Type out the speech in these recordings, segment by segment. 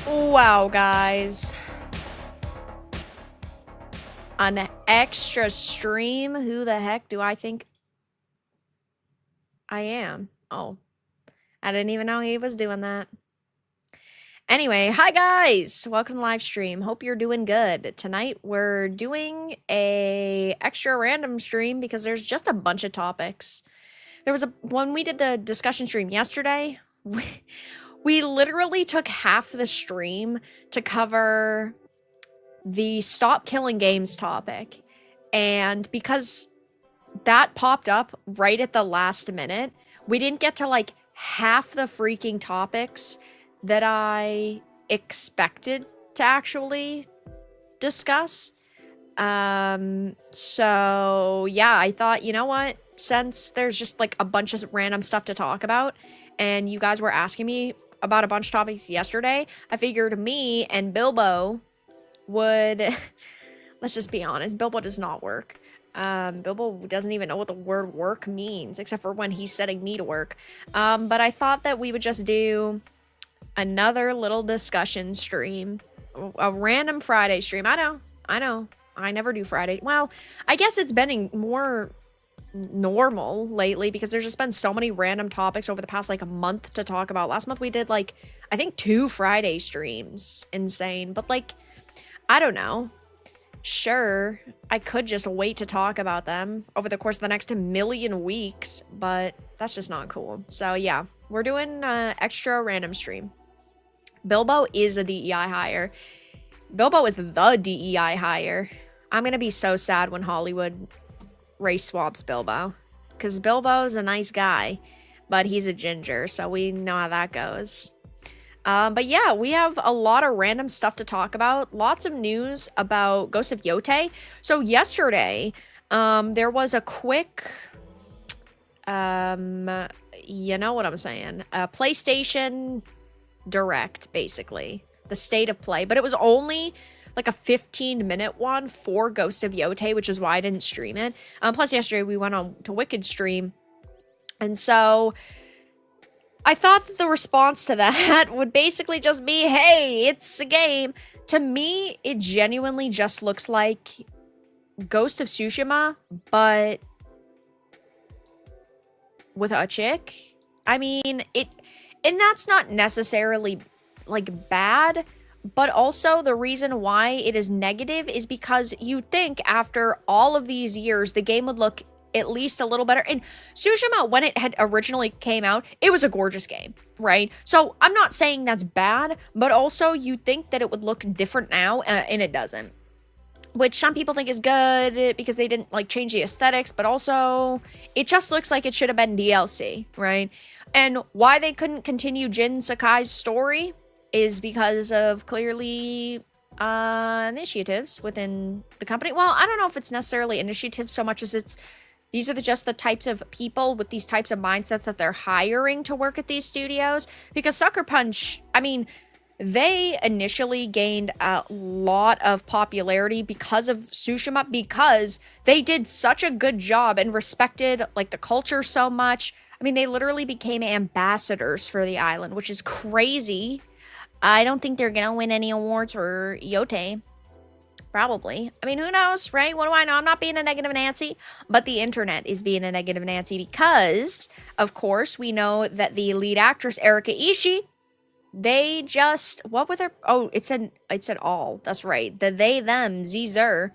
Wow, guys. An extra stream? Who the heck do I think I am? Oh, I didn't even know he was doing that. Anyway, hi guys! Welcome to live stream. Hope you're doing good. Tonight we're doing a extra random stream because there's just a bunch of topics. When we did the discussion stream yesterday, we literally took half the stream to cover the stop killing games topic. And because that popped up right at the last minute, we didn't get to like half the freaking topics that I expected to actually discuss. So yeah, I thought, you know what? Since there's just like a bunch of random stuff to talk about, and you guys were asking me about a bunch of topics yesterday, I figured me and Bilbo would, let's just be honest, Bilbo does not work. Bilbo doesn't even know what the word work means, except for when he's setting me to work. But I thought that we would just do another little discussion stream, a random Friday stream. I know, I never do Friday. Well, I guess it's been more normal lately because there's just been so many random topics over the past like a month to talk about. Last month we did like, I think 2 Friday streams. Insane. But like, I don't know. Sure, I could just wait to talk about them over the course of the next million weeks, but that's just not cool. So yeah, we're doing an extra random stream. Bilbo is a DEI hire. Bilbo is the DEI hire. I'm gonna be so sad when Hollywood race swaps Bilbo, because Bilbo's a nice guy, but he's a ginger, so we know how that goes. But yeah, we have a lot of random stuff to talk about. Lots of news about Ghost of Yotei. So yesterday, there was a quick, you know what I'm saying, a PlayStation Direct, basically. The state of play. But it was only like a 15-minute one for Ghost of Yotei, which is why I didn't stream it. Plus, yesterday we went on to Wicked stream. And so I thought that the response to that would basically just be, hey, it's a game. To me, it genuinely just looks like Ghost of Tsushima, but with a chick. I mean, and that's not necessarily like bad, but also the reason why it is negative is because you'd think after all of these years, the game would look at least a little better. And Tsushima, when it had originally came out, it was a gorgeous game, right? So I'm not saying that's bad, but also you think that it would look different now, and it doesn't. Which some people think is good because they didn't like change the aesthetics, but also it just looks like it should have been DLC, right? And why they couldn't continue Jin Sakai's story is because of clearly initiatives within the company. Well, I don't know if it's necessarily initiatives so much as it's these are just the types of people with these types of mindsets that they're hiring to work at these studios. Because Sucker Punch, I mean, they initially gained a lot of popularity because of Tsushima, because they did such a good job and respected like the culture so much. I mean, they literally became ambassadors for the island, which is crazy. I don't think they're gonna win any awards for Yotei. Probably. I mean, who knows, right? What do I know? I'm not being a negative Nancy, but the internet is being a negative Nancy because, of course, we know that the lead actress, Erika Ishii, they just, what with her? Oh, it said all. That's right. The they, them, Zer.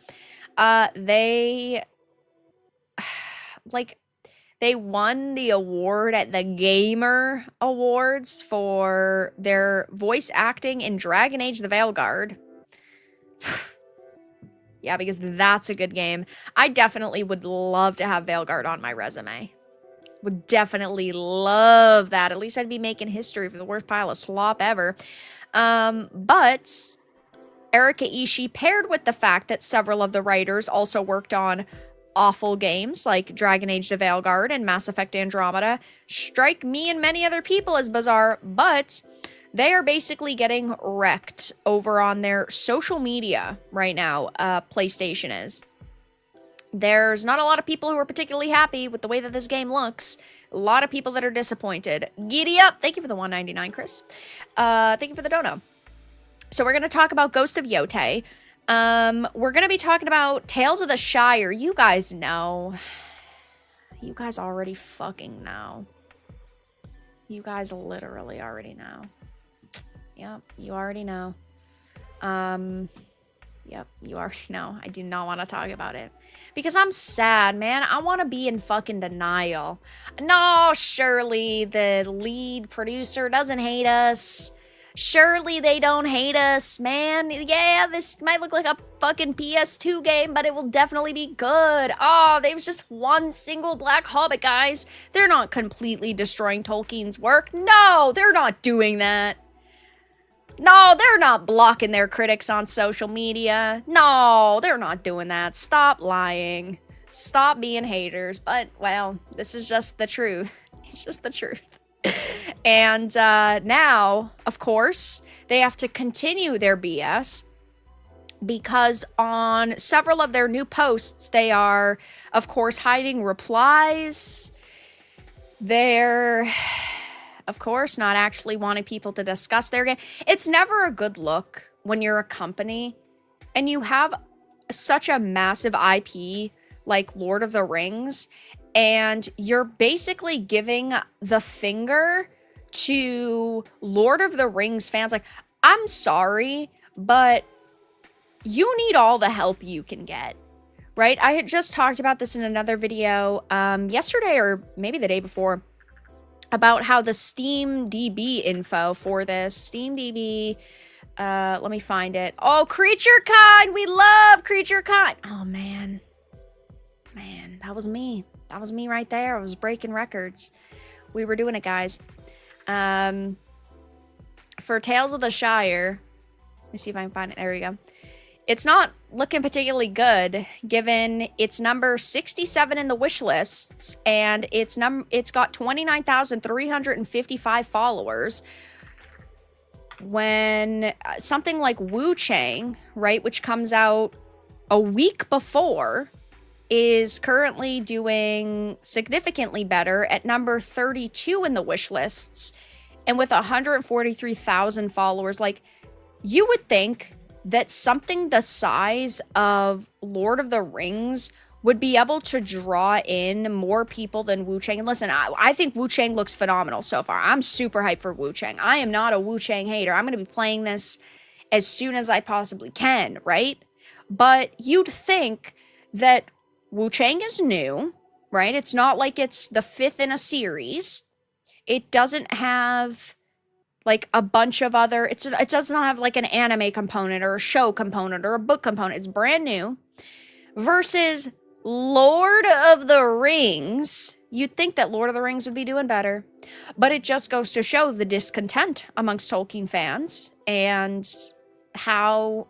They, like, they won the award at the Gamer Awards for their voice acting in Dragon Age the Veilguard. Yeah, because that's a good game. I definitely would love to have Veilguard on my resume. Would definitely love that. At least I'd be making history for the worst pile of slop ever. But Erika Ishii, paired with the fact that several of the writers also worked on awful games like Dragon Age the Veilguard and Mass Effect Andromeda, strike me and many other people as bizarre, but they are basically getting wrecked over on their social media right now, PlayStation is. There's not a lot of people who are particularly happy with the way that this game looks. A lot of people that are disappointed. Giddy up! Thank you for the $1.99, Chris. Thank you for the dono. So we're going to talk about Ghost of Yotei. We're going to be talking about Tales of the Shire. You guys know. You guys already fucking know. You guys literally already know. Yep, you already know. Yep, you already know. I do not want to talk about it. Because I'm sad, man. I want to be in fucking denial. No, surely the lead producer doesn't hate us. Surely they don't hate us, man. Yeah, this might look like a fucking PS2 game, but it will definitely be good. Oh, there was just one single Black Hobbit, guys. They're not completely destroying Tolkien's work. No, they're not doing that. No, they're not blocking their critics on social media. No, they're not doing that. Stop lying. Stop being haters. But, well, this is just the truth. It's just the truth. And now, of course, they have to continue their BS because on several of their new posts, they are, of course, hiding replies. They're, of course, not actually wanting people to discuss their game. It's never a good look when you're a company and you have such a massive IP like Lord of the Rings, and you're basically giving the finger to Lord of the Rings fans. Like, I'm sorry, but you need all the help you can get, right? I had just talked about this in another video yesterday or maybe the day before about how the Steam DB info for this, Steam DB, let me find it. Oh, Creature Kind! We love Creature Kind! Oh, man. Man, that was me. That was me right there. I was breaking records. We were doing it, guys. For Tales of the Shire, let me see if I can find it. There we go. It's not looking particularly good, given it's number 67 in the wish lists, and it's got 29,355 followers. When something like Wu Chang, right, which comes out a week before, is currently doing significantly better at number 32 in the wish lists, and with 143,000 followers. Like, you would think that something the size of Lord of the Rings would be able to draw in more people than Wu Chang. And listen, I think Wu Chang looks phenomenal so far. I'm super hyped for Wu Chang. I am not a Wu Chang hater. I'm going to be playing this as soon as I possibly can, right? But you'd think that Wu Chang is new, right? It's not like it's the 5th in a series. It doesn't have like a bunch of other, it does not have like an anime component or a show component or a book component. It's brand new. Versus Lord of the Rings. You'd think that Lord of the Rings would be doing better. But it just goes to show the discontent amongst Tolkien fans and how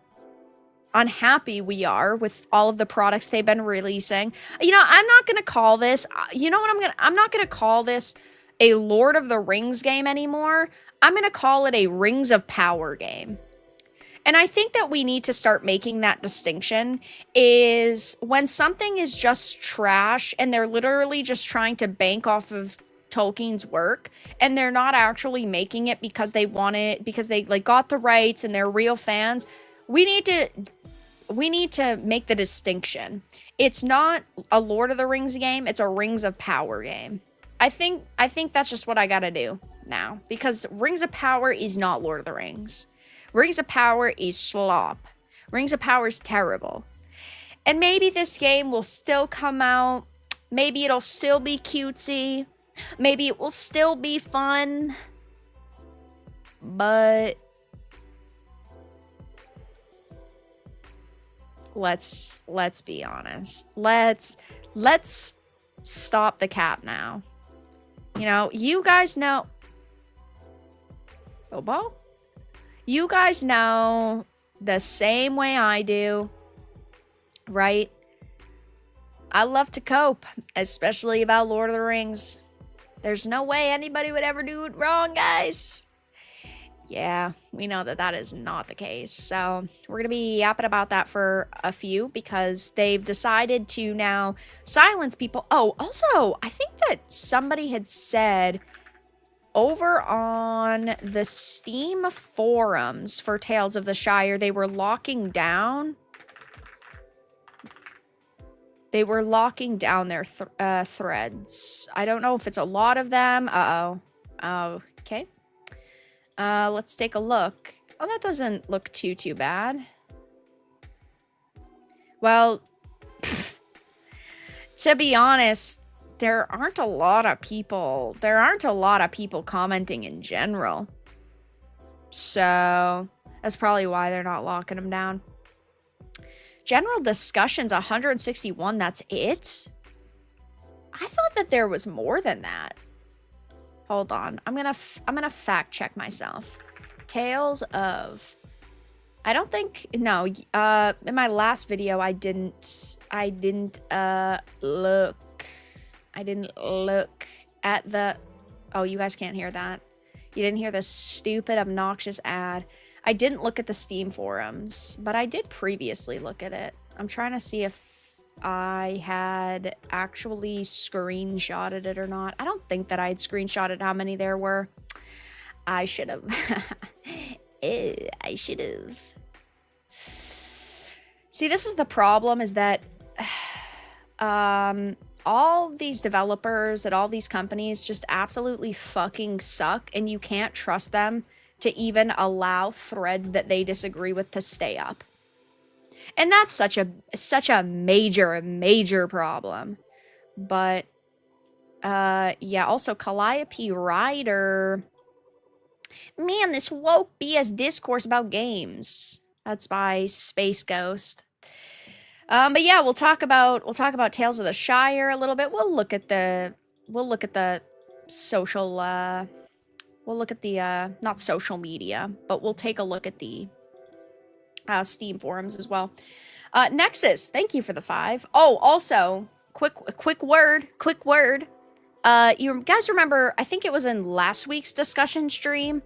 unhappy we are with all of the products they've been releasing. You know, I'm not going to call this, you know what I'm not going to call this a Lord of the Rings game anymore. I'm going to call it a Rings of Power game. And I think that we need to start making that distinction, is when something is just trash and they're literally just trying to bank off of Tolkien's work and they're not actually making it because they want it, because they like got the rights and they're real fans. We need to make the distinction. It's not a Lord of the Rings game, it's a Rings of Power game. I think that's just what I gotta do now, because Rings of Power is not Lord of the Rings. Rings of Power is slop. Rings of Power is terrible. And maybe this game will still come out. Maybe it'll still be cutesy. Maybe it will still be fun. But let's be honest. Let's stop the cap now. You know, you guys know. Bobo? You guys know the same way I do, right? I love to cope, especially about Lord of the Rings. There's no way anybody would ever do it wrong, guys. Yeah, we know that that is not the case. So we're going to be yapping about that for a few, because they've decided to now silence people. Oh, also, I think that somebody had said, over on the Steam forums for Tales of the Shire, they were locking down. They were locking down their threads. I don't know if it's a lot of them. Uh-oh. Okay. Let's take a look. Oh, that doesn't look too bad. Well, to be honest, there aren't a lot of people commenting in general. So that's probably why they're not locking them down. General discussions 161, that's it? I thought that there was more than that. Hold on. I'm going to fact check myself. Tales of, I don't think, no, in my last video I didn't look at the, oh, you guys can't hear that. You didn't hear the stupid obnoxious ad. I didn't look at the Steam forums, but I did previously look at it. I'm trying to see if I had actually screenshotted it or not. I don't think that I had screenshotted how many there were. I should have. I should have. See, this is the problem, is that all these developers at all these companies just absolutely fucking suck, and you can't trust them to even allow threads that they disagree with to stay up. And that's such a major problem. But yeah, also Calliope Rider. Man, this woke BS discourse about games. That's by Space Ghost. But yeah, we'll talk about Tales of the Shire a little bit. We'll look at the social we'll look at the not social media, but we'll take a look at the Steam forums as well. Nexus, thank you for the 5. Oh, also, quick word. You guys remember, I think it was in last week's discussion stream,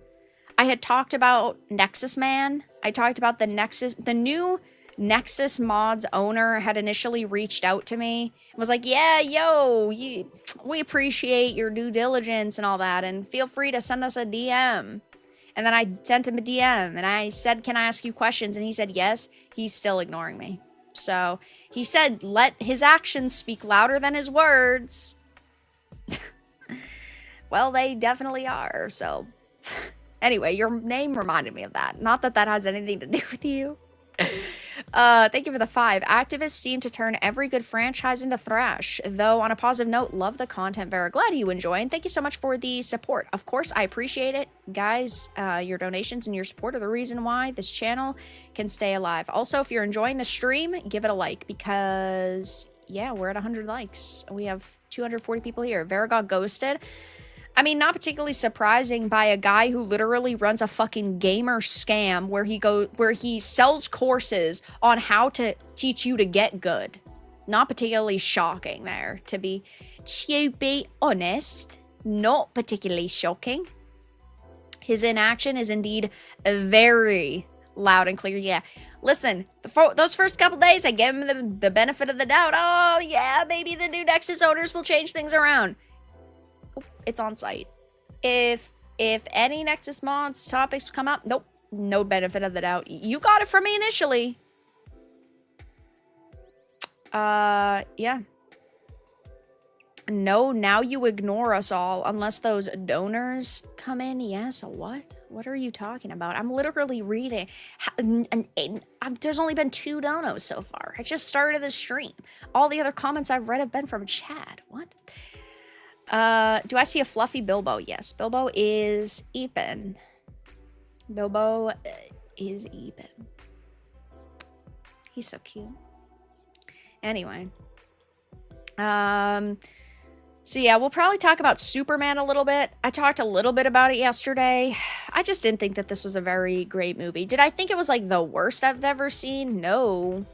I had talked about Nexus Man. I talked about the new Nexus mods owner had initially reached out to me and was like, yeah, yo, we appreciate your due diligence and all that, and feel free to send us a DM. And then I sent him a DM and I said, can I ask you questions? And he said yes. He's still ignoring me. So he said, let his actions speak louder than his words. Well, they definitely are. So anyway, your name reminded me of that. Not that that has anything to do with you. Thank you for the 5. Activists seem to turn every good franchise into thrash. Though, on a positive note, love the content, Vera. Glad you enjoy, and thank you so much for the support. Of course, I appreciate it. Guys, your donations and your support are the reason why this channel can stay alive. Also, if you're enjoying the stream, give it a like, because, yeah, we're at 100 likes. We have 240 people here. Vera got ghosted. I mean, not particularly surprising by a guy who literally runs a fucking gamer scam where he sells courses on how to teach you to get good. Not particularly shocking there, to be honest. Not particularly shocking. His inaction is indeed very loud and clear. Yeah, listen, those first couple days, I gave him the benefit of the doubt. Oh, yeah, maybe the new Nexus owners will change things around. It's on site. If any Nexus mods topics come up, nope, no benefit of the doubt. You got it from me initially. Yeah. No, now you ignore us all unless those donors come in. Yes, what? What are you talking about? I'm literally reading. There's only been 2 donos so far. I just started the stream. All the other comments I've read have been from chat. What? Do I see a fluffy Bilbo? Yes, Bilbo is Eepin. Bilbo is Eepin. He's so cute. Anyway. So yeah, we'll probably talk about Superman a little bit. I talked a little bit about it yesterday. I just didn't think that this was a very great movie. Did I think it was like the worst I've ever seen? No.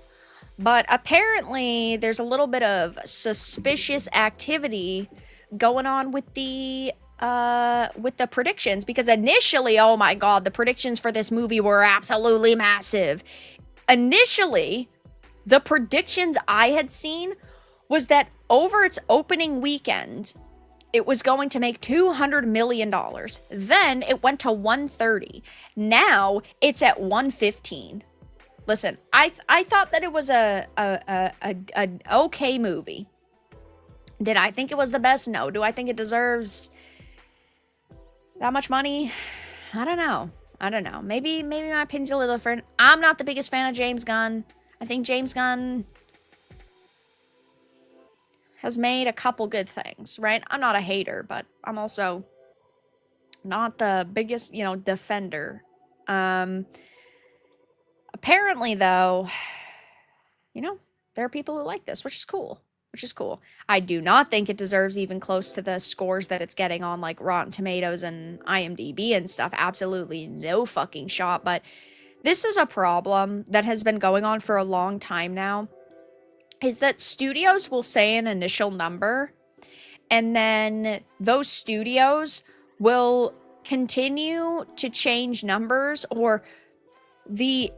But apparently there's a little bit of suspicious activity going on with the predictions, because initially, oh my god, the predictions for this movie were absolutely massive. Initially, the predictions I had seen was that over its opening weekend, it was going to make $200 million. Then it went to 130. Now it's at 115. Listen, I thought that it was a okay movie. Did I think it was the best? No. Do I think it deserves that much money? I don't know. Maybe my opinion's a little different. I'm not the biggest fan of James Gunn. I think James Gunn has made a couple good things, right? I'm not a hater, but I'm also not the biggest, defender. Apparently, though, there are people who like this, which is cool. I do not think it deserves even close to the scores that it's getting on, like, Rotten Tomatoes and IMDb and stuff. Absolutely no fucking shot. But this is a problem that has been going on for a long time now, is that studios will say an initial number, and then those studios will continue to change numbers, or the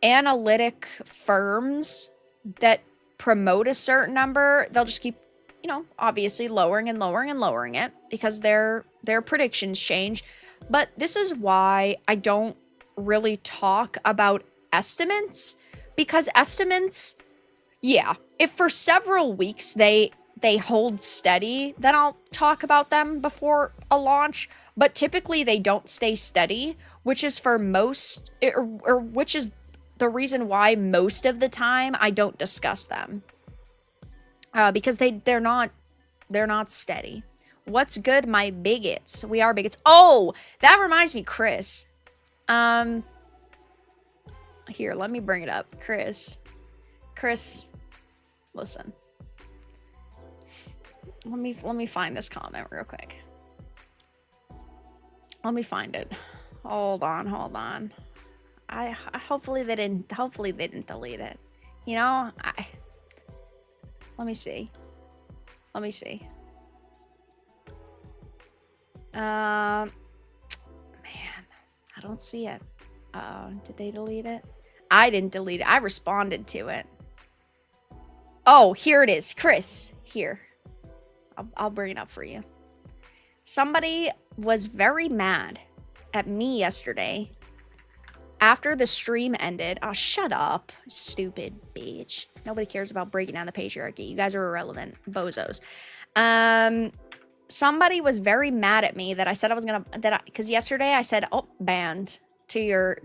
analytic firms that promote a certain number, they'll just keep, obviously lowering it because their predictions change. But this is why I don't really talk about estimates, because estimates, yeah, if for several weeks they hold steady, then I'll talk about them before a launch. But typically they don't stay steady, which is for most, or which is the reason why most of the time I don't discuss them, because they're not steady. What's good, my bigots? We are bigots. Oh, that reminds me, Chris. Here, let me bring it up, Chris. Listen. Let me find this comment real quick. Let me find it. Hold on. Hopefully they didn't delete it. Let me see. Man, I don't see it. Did they delete it? I didn't delete it. I responded to it. Oh, here it is. Chris, here. I'll bring it up for you. Somebody was very mad at me yesterday after the stream ended. Oh, shut up, stupid bitch. Nobody cares about breaking down the patriarchy. You guys are irrelevant bozos. Somebody was very mad at me that I said I was gonna, because yesterday I said, oh, banned to your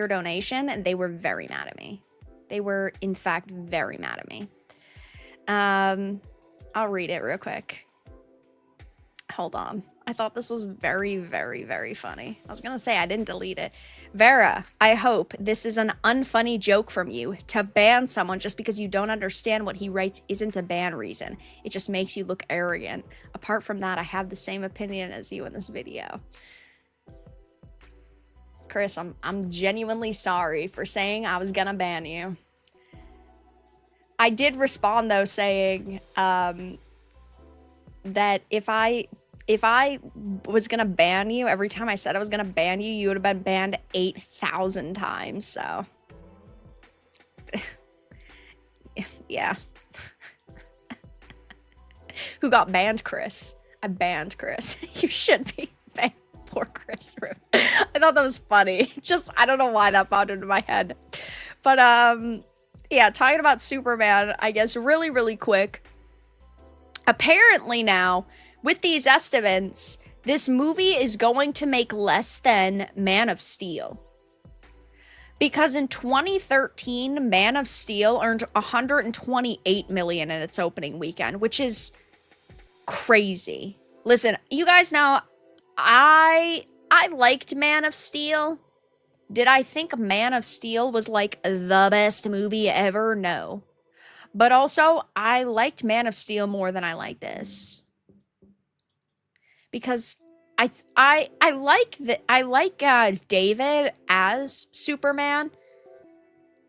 donation, and they were very mad at me. They were, in fact, very mad at me. I'll read it real quick. Hold on. I thought this was very, very, very funny. I was gonna say I didn't delete it. Vera, I hope this is an unfunny joke from you. To ban someone just because you don't understand what he writes isn't a ban reason. It just makes you look arrogant. Apart from that, I have the same opinion as you in this video. Chris, I'm genuinely sorry for saying I was gonna ban you. I did respond though saying that if I was gonna ban you, every time I said I was gonna ban you, you would have been banned 8,000 times, so. Yeah. Who got banned? Chris. I banned Chris. You should be banned. Poor Chris. I thought that was funny. Just, I don't know why that popped into my head. But, yeah, talking about Superman, I guess really, really quick. Apparently now, with these estimates, this movie is going to make less than Man of Steel. Because in 2013, Man of Steel earned $128 million in its opening weekend, which is crazy. Listen, you guys know, I liked Man of Steel. Did I think Man of Steel was like the best movie ever? No. But also, I liked Man of Steel more than I like this. Because I like David as Superman,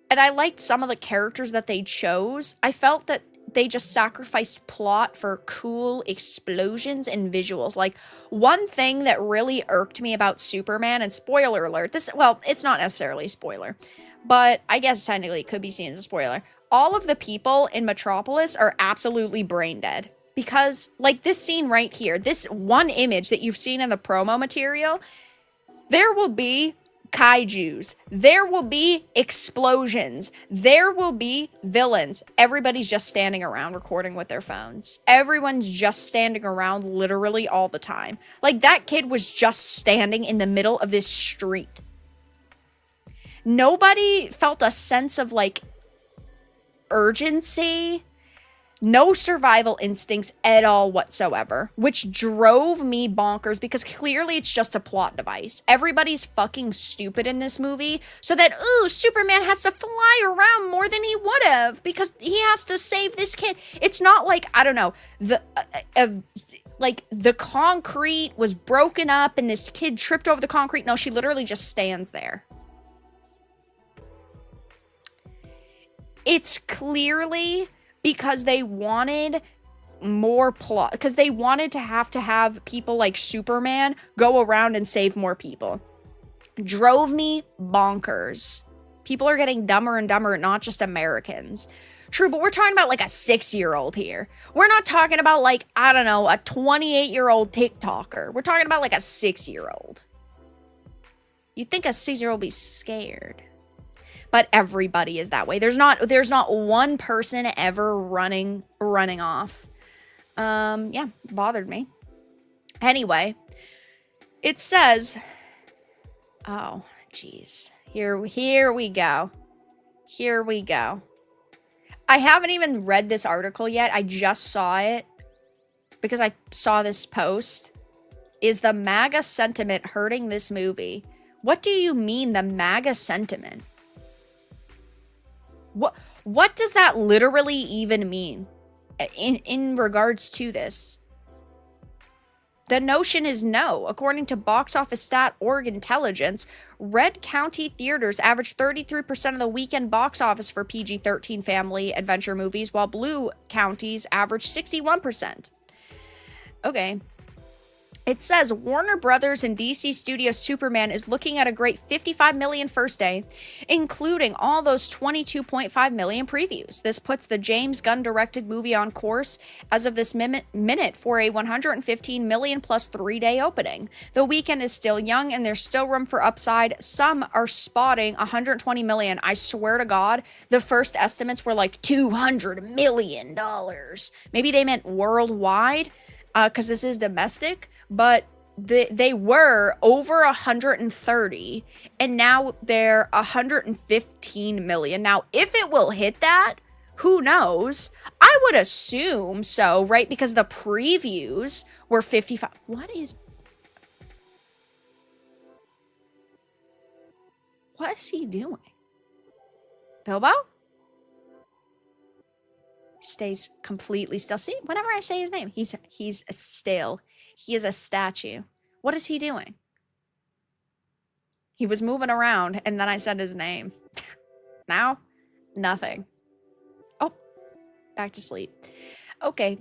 and I liked some of the characters that they chose. I felt that they just sacrificed plot for cool explosions and visuals. Like, one thing that really irked me about Superman, and spoiler alert, well, it's not necessarily a spoiler, but I guess technically it could be seen as a spoiler. All of the people in Metropolis are absolutely brain dead. because, like, this scene right here, this one image that you've seen in the promo material, there will be kaijus, there will be explosions, there will be villains. Everybody's just standing around recording with their phones. Everyone's just standing around literally all the time. Like, that kid was just standing in the middle of this street. Nobody felt a sense of, like, urgency. No survival instincts at all whatsoever, which drove me bonkers because clearly it's just a plot device. Everybody's fucking stupid in this movie so that, ooh, Superman has to fly around more than he would have because he has to save this kid. It's not like, I don't know, the concrete was broken up and this kid tripped over the concrete. No, she literally just stands there. It's clearly because they wanted more plot, because they wanted to have people like Superman go around and save more people. Drove me bonkers. People are getting dumber and dumber, not just Americans. True, but we're talking about like a 6-year-old here. We're not talking about like, I don't know, a 28-year-old TikToker. We're talking about like a 6-year-old. You'd think a 6-year-old would be scared. But everybody is that way. There's not one person ever running off. Yeah, bothered me. Anyway, it says, oh, jeez. Here we go. Here we go. I haven't even read this article yet. I just saw it because I saw this post. Is the MAGA sentiment hurting this movie? What do you mean, the MAGA sentiment? What does that literally even mean in regards to this? The notion is no. According to box-office.org intelligence, red county theaters average 33% of the weekend box office for PG-13 family adventure movies, while blue counties average 61%. Okay. It says Warner Brothers and DC Studios Superman is looking at a great 55 million first day, including all those 22.5 million previews. This puts the James Gunn-directed movie on course as of this minute for a 115 million plus 3-day opening. The weekend is still young and there's still room for upside. Some are spotting 120 million. I swear to God, the first estimates were like $200 million. Maybe they meant worldwide, because this is domestic. But they were over 130, and now they're 115 million. Now, if it will hit that, who knows? I would assume so, right? Because the previews were 55. What is he doing? Bilbo? Stays completely still. See, whenever I say his name, he's still. He is a statue. What is he doing? He was moving around, and then I said his name. Now, nothing. Oh, back to sleep. Okay.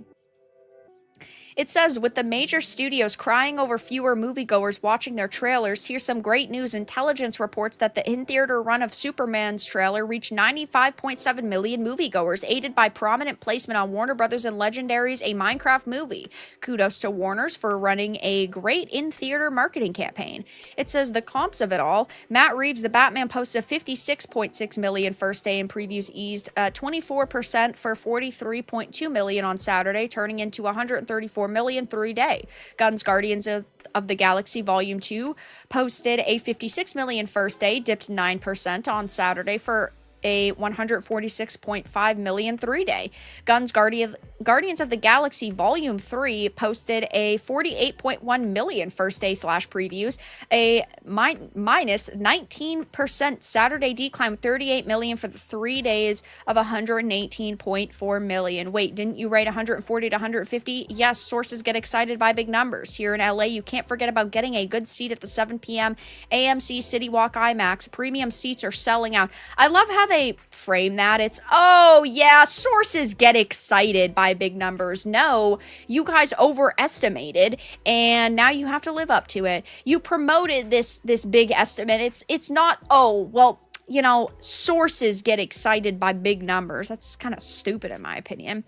It says, with the major studios crying over fewer moviegoers watching their trailers, here's some great news. Intelligence reports that the in-theater run of Superman's trailer reached 95.7 million moviegoers, aided by prominent placement on Warner Brothers and Legendary's A Minecraft Movie. Kudos to Warner's for running a great in-theater marketing campaign. It says the comps of it all. Matt Reeves' The Batman posted 56.6 million first day, and previews eased 24% for 43.2 million on Saturday, turning into 134 million 3-day. Gunn's Guardians of the Galaxy Volume 2 posted a 56 million first day, dipped 9% on Saturday for a 146.5 million 3-day. Gunn's Guardians of the Galaxy Volume 3 posted a 48.1 million first day / previews, a minus 19% Saturday decline with 38 million for the 3 days of 118.4 million. Wait, didn't you write 140 to 150? Yes, sources get excited by big numbers. Here in LA, you can't forget about getting a good seat at the 7 p.m. AMC City Walk IMAX. Premium seats are selling out. I love how they frame that. It's, oh yeah, sources get excited by big numbers. No, you guys overestimated, and now you have to live up to it. You promoted this big estimate. It's not, oh, well, you know, sources get excited by big numbers. That's kind of stupid in my opinion.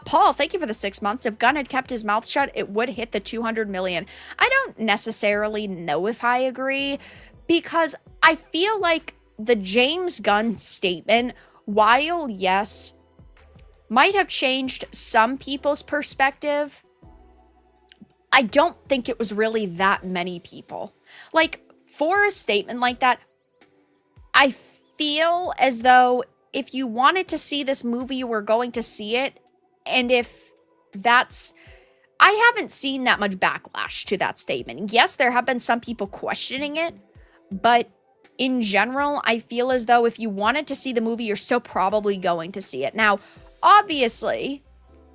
Paul, thank you for the 6 months. If Gunn had kept his mouth shut, it would hit the 200 million. I don't necessarily know if I agree, because I feel like the James Gunn statement, while yes, might have changed some people's perspective, I don't think it was really that many people. Like, for a statement like that, I feel as though if you wanted to see this movie, you were going to see it. And if that's... I haven't seen that much backlash to that statement. Yes, there have been some people questioning it, but in general, I feel as though if you wanted to see the movie, you're still probably going to see it. Now, obviously,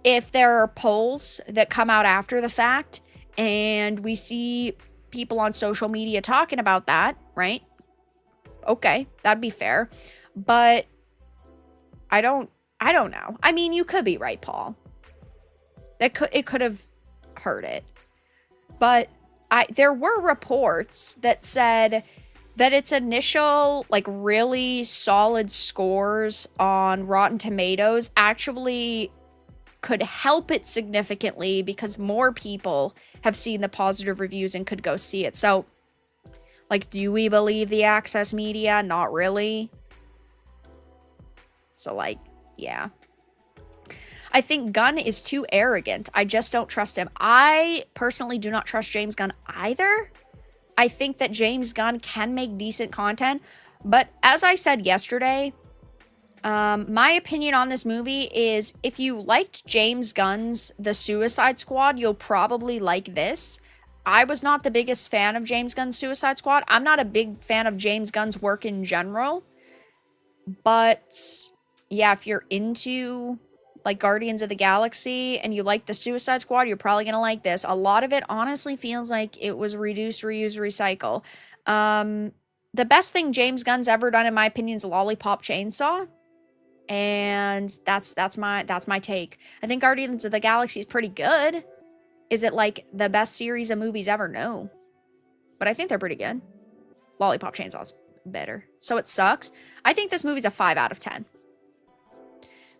if there are polls that come out after the fact and we see people on social media talking about that, right? Okay, that'd be fair. But I don't know. I mean, you could be right, Paul. It could have hurt it. But there were reports that said that its initial, like, really solid scores on Rotten Tomatoes actually could help it significantly because more people have seen the positive reviews and could go see it. So, like, do we believe the access media? Not really. So, like, yeah. I think Gunn is too arrogant. I just don't trust him. I personally do not trust James Gunn either. I think that James Gunn can make decent content, but as I said yesterday, my opinion on this movie is if you liked James Gunn's The Suicide Squad, you'll probably like this. I was not the biggest fan of James Gunn's Suicide Squad. I'm not a big fan of James Gunn's work in general, but yeah, if you're into like Guardians of the Galaxy and you like the Suicide Squad, you're probably gonna like this. A lot of it honestly feels like it was reduce, reuse, recycle. The best thing James Gunn's ever done, in my opinion, is Lollipop Chainsaw, and that's my take. I think Guardians of the Galaxy is pretty good. Is it like the best series of movies ever? No, but I think they're pretty good. Lollipop Chainsaw's better, so it sucks. I think this movie's a 5 out of 10.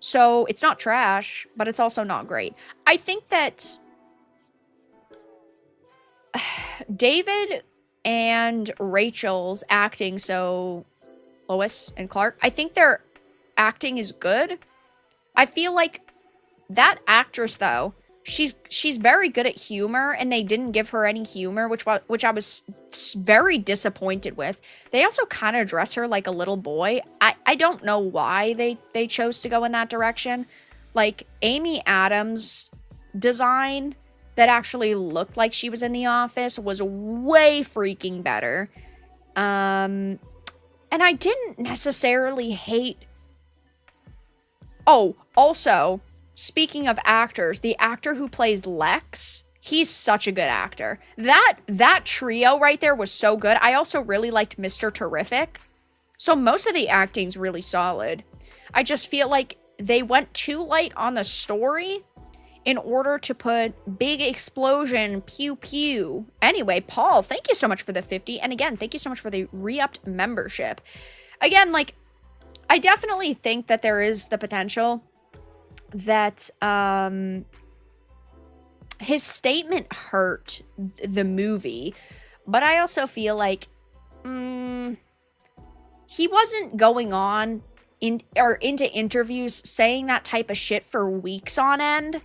So it's not trash, but it's also not great. I think that David and Rachel's acting, so Lois and Clark, I think their acting is good. I feel like that actress, though, she's very good at humor, and they didn't give her any humor, which I was very disappointed with. They also kind of dress her like a little boy. I don't know why they chose to go in that direction. Like, Amy Adams' design that actually looked like she was in The Office was way freaking better. And I didn't necessarily hate... Oh, also... Speaking of actors, the actor who plays Lex, he's such a good actor. That trio right there was so good. I also really liked Mr. Terrific. So most of the acting's really solid. I just feel like they went too light on the story in order to put big explosion, pew pew. Anyway, Paul, thank you so much for the 50. And again, thank you so much for the re-upped membership. Again, like, I definitely think that there is the potential that his statement hurt the movie, but I also feel like he wasn't going on into interviews saying that type of shit for weeks on end.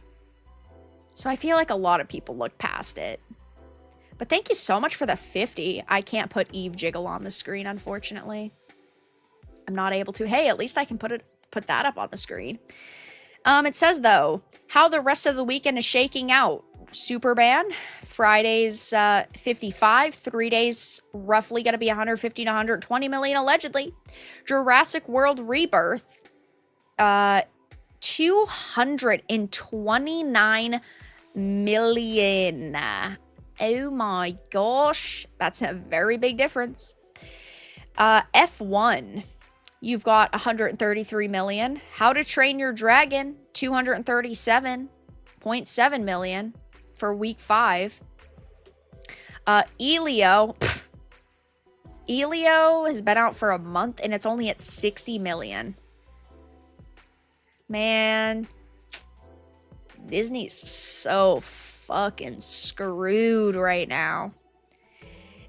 So I feel like a lot of people look past it. But thank you so much for the 50. I can't put Eve Jiggle on the screen, unfortunately. I'm not able to. Hey, at least I can put that up on the screen. It says, though, how the rest of the weekend is shaking out. Superman, Friday's 55, 3 days, roughly going to be 150 to 120 million, allegedly. Jurassic World Rebirth, 229 million. Oh my gosh, that's a very big difference. F1. You've got 133 million. How to Train Your Dragon, 237.7 million for week 5. Elio, Elio has been out for a month and it's only at 60 million. Man, Disney's so fucking screwed right now.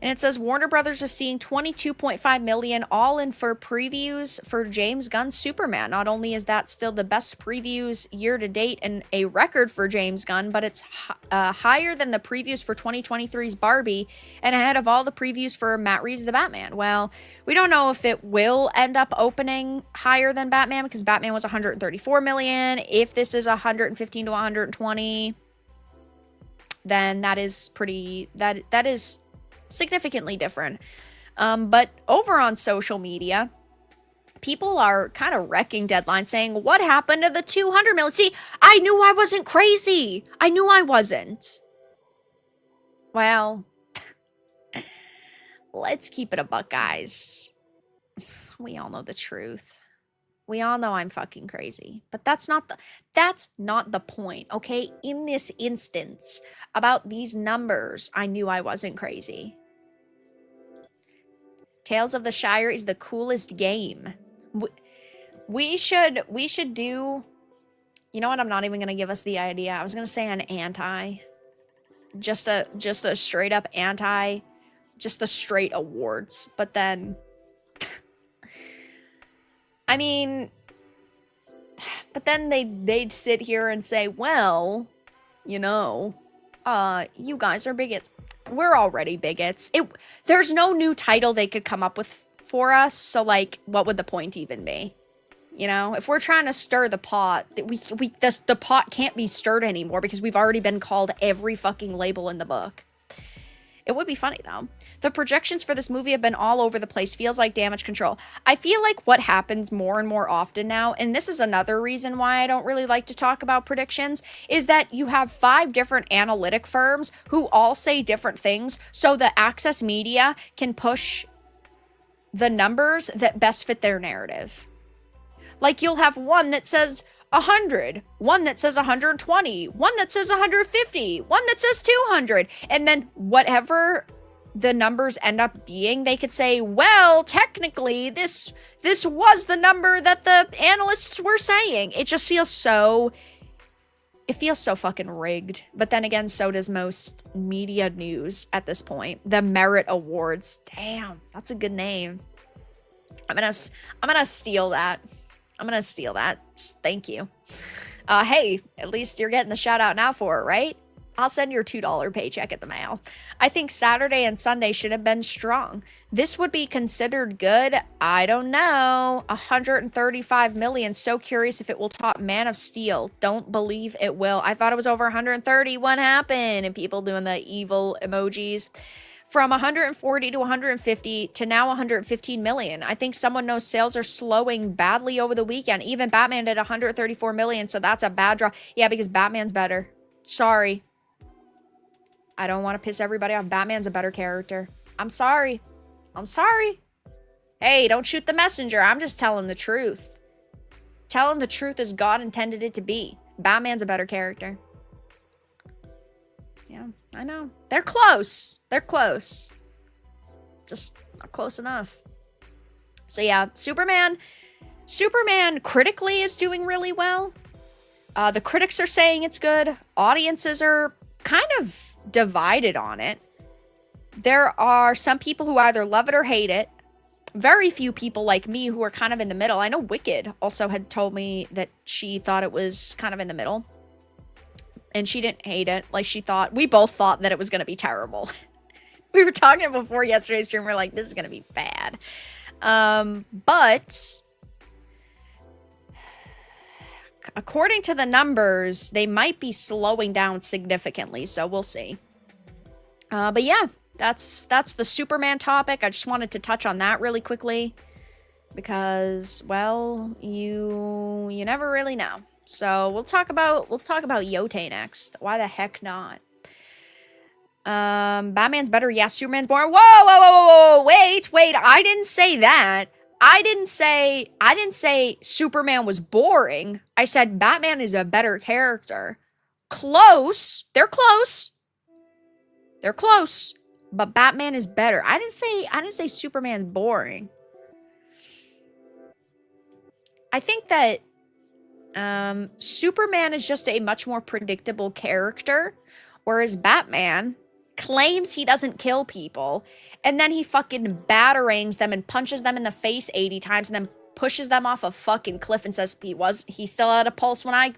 And it says Warner Brothers is seeing 22.5 million all in for previews for James Gunn's Superman. Not only is that still the best previews year to date and a record for James Gunn, but it's higher than the previews for 2023's Barbie and ahead of all the previews for Matt Reeves' The Batman. Well, we don't know if it will end up opening higher than Batman because Batman was 134 million. If this is 115 to 120, then that is pretty, that is significantly different. But over on social media, people are kind of wrecking Deadline, saying, what happened to the 200 million? See, I knew I wasn't crazy. I knew I wasn't. Well, let's keep it a buck, guys. We all know the truth. We all know I'm fucking crazy, but that's not the point, okay? In this instance, about these numbers, I knew I wasn't crazy. Tales of the Shire is the coolest game. We should do, you know what? I'm not even gonna give us the idea. I was gonna say an anti, just a straight up anti, just the straight awards, but then. I mean, but then they'd sit here and say, well, you know, you guys are bigots. We're already bigots. There's no new title they could come up with for us, so, like, what would the point even be? You know, if we're trying to stir the pot, the pot can't be stirred anymore because we've already been called every fucking label in the book. It would be funny, though. The projections for this movie have been all over the place. Feels like damage control. I feel like what happens more and more often now, and this is another reason why I don't really like to talk about predictions, is that you have 5 different analytic firms who all say different things, so the Access Media can push the numbers that best fit their narrative. Like, you'll have one that says 100, one that says 120, one that says 150, one that says 200, and then whatever the numbers end up being, they could say, well, technically this was the number that the analysts were saying. It just feels so, it feels so fucking rigged. But then again, so does most media news at this point. The Merit Awards. Damn, that's a good name. I'm gonna steal that. I'm gonna steal that. Thank you. Hey, at least you're getting the shout out now for it, right? I'll send your $2 paycheck at the mail. I think Saturday and Sunday should have been strong. This would be considered good. I don't know. 135 million. So curious if it will top Man of Steel. Don't believe it will. I thought it was over 130. What happened? And people doing the evil emojis. From 140 to 150 to now 115 million. I think someone knows sales are slowing badly over the weekend. Even Batman did 134 million, so that's a bad draw. Yeah, because Batman's better. Sorry. I don't want to piss everybody off. Batman's a better character. I'm sorry. I'm sorry. Hey, don't shoot the messenger. I'm just telling the truth. Telling the truth as God intended it to be. Batman's a better character. Yeah, I know. They're close. They're close. Just not close enough. So yeah, Superman critically is doing really well. The critics are saying it's good. Audiences are kind of divided on it. There are some people who either love it or hate it. Very few people like me who are kind of in the middle. I know Wicked also had told me that she thought it was kind of in the middle. And she didn't hate it. Like, we both thought that it was going to be terrible. We were talking before yesterday's stream. We're like, this is going to be bad. But according to the numbers, they might be slowing down significantly. So we'll see. But yeah, that's the Superman topic. I just wanted to touch on that really quickly. Because, well, you never really know. So we'll talk about Yotei next. Why the heck not? Batman's better. Yeah, Superman's boring. Whoa. Wait. I didn't say that. I didn't say Superman was boring. I said Batman is a better character. Close. They're close. They're close. But Batman is better. I didn't say Superman's boring. I think that Superman is just a much more predictable character, whereas Batman claims he doesn't kill people, and then he fucking batarangs them and punches them in the face 80 times and then pushes them off a fucking cliff and says he still had a pulse when I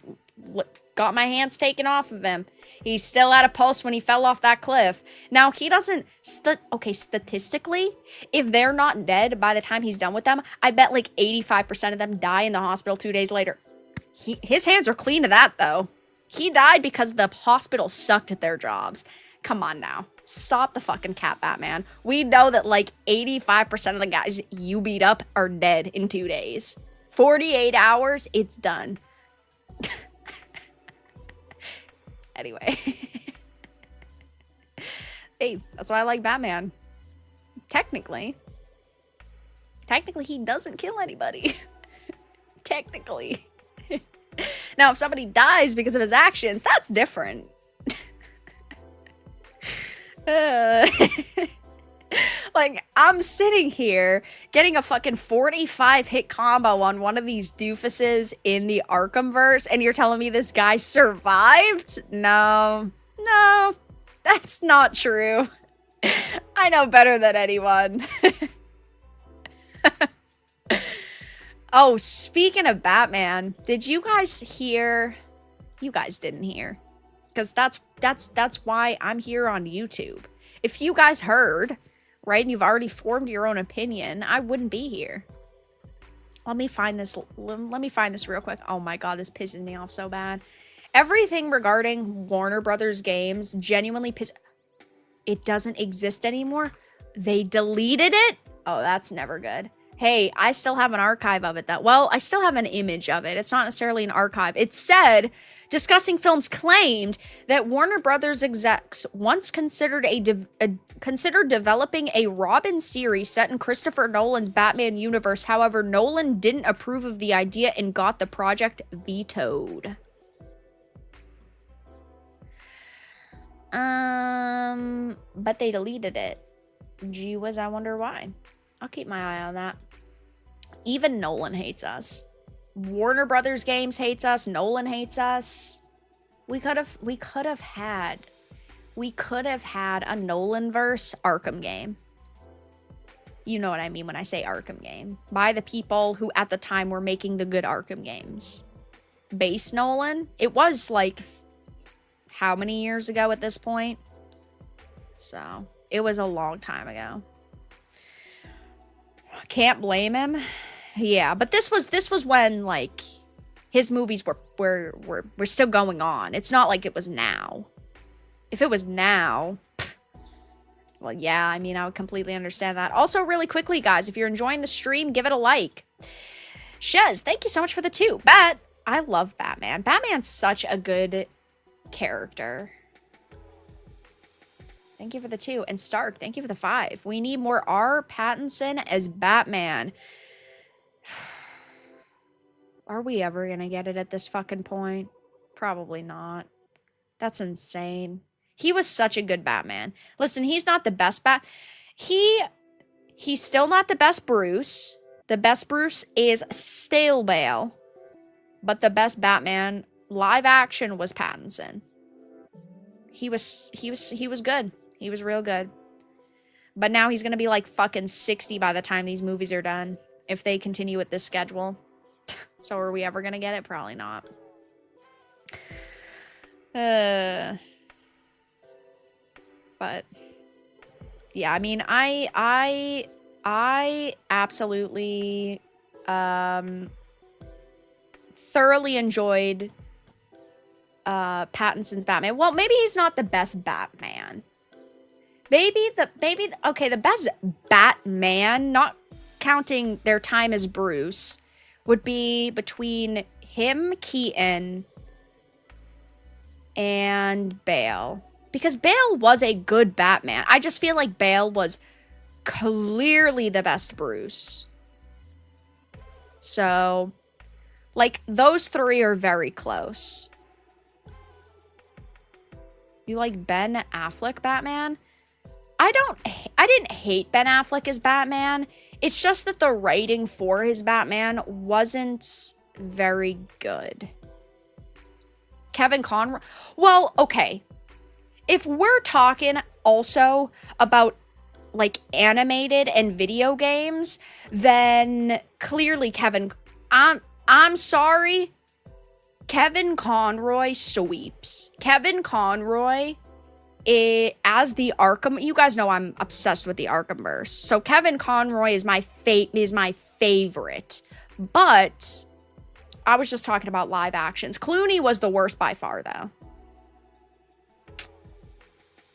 got my hands taken off of him. He's still had a pulse when he fell off that cliff. Now, he doesn't... okay, statistically, if they're not dead by the time he's done with them, I bet like 85% of them die in the hospital 2 days later. His hands are clean of that, though. He died because the hospital sucked at their jobs. Come on now. Stop the fucking cap, Batman. We know that like 85% of the guys you beat up are dead in 2 days. 48 hours, it's done. Anyway. Hey, that's why I like Batman. Technically, he doesn't kill anybody. Technically. Now, if somebody dies because of his actions, that's different. Like, I'm sitting here getting a fucking 45 hit combo on one of these doofuses in the Arkhamverse, and you're telling me this guy survived? No, that's not true. I know better than anyone. Oh, speaking of Batman, did you guys hear? You guys didn't hear, because that's why I'm here on YouTube. If you guys heard, right, and you've already formed your own opinion, I wouldn't be here. Let me find this real quick. Oh my god, this pisses me off so bad. Everything regarding Warner Brothers games genuinely it doesn't exist anymore. They deleted it? Oh, that's never good. Hey, I still have an archive of it I still have an image of it. It's not necessarily an archive. It said, discussing films claimed that Warner Brothers execs once considered developing a Robin series set in Christopher Nolan's Batman universe. However, Nolan didn't approve of the idea and got the project vetoed. But they deleted it. Gee whiz, I wonder why. I'll keep my eye on that. Even Nolan hates us. Warner Brothers Games hates us. Nolan hates us. We could have had a Nolan-verse Arkham game. You know what I mean when I say Arkham game. By the people who at the time were making the good Arkham games. Base Nolan, it was like how many years ago at this point? So, it was a long time ago. Can't blame him. Yeah, but this was when like his movies were still going on. It's not like it was now. If it was now, well, yeah, I mean, I would completely understand that. Also, really quickly, guys, if you're enjoying the stream, give it a like. Shez, thank you so much for the 2. I love Batman. Batman's such a good character. Thank you for the 2. And Stark, thank you for the 5. We need more R. Pattinson as Batman. Are we ever gonna get it at this fucking point? Probably not. That's insane. He was such a good Batman. Listen, he's not the best He's still not the best Bruce. The best Bruce is still Bale. But the best Batman live action was Pattinson. He was good. He was real good. But now he's gonna be like fucking 60 by the time these movies are done. If they continue with this schedule. So are we ever gonna get it? Probably not. But yeah, I mean, I absolutely thoroughly enjoyed Pattinson's Batman. Well, maybe he's not the best Batman. Okay, the best Batman, not counting their time as Bruce, would be between him, Keaton, and Bale. Because Bale was a good Batman. I just feel like Bale was clearly the best Bruce. So, like, those 3 are very close. You like Ben Affleck Batman? I didn't hate Ben Affleck as Batman. It's just that the writing for his Batman wasn't very good. Kevin Conroy, well, okay. If we're talking also about like animated and video games, then clearly I'm sorry. Kevin Conroy sweeps. Kevin Conroy as the Arkham, you guys know I'm obsessed with the Arkhamverse. So Kevin Conroy is my favorite. But I was just talking about live actions. Clooney was the worst by far though.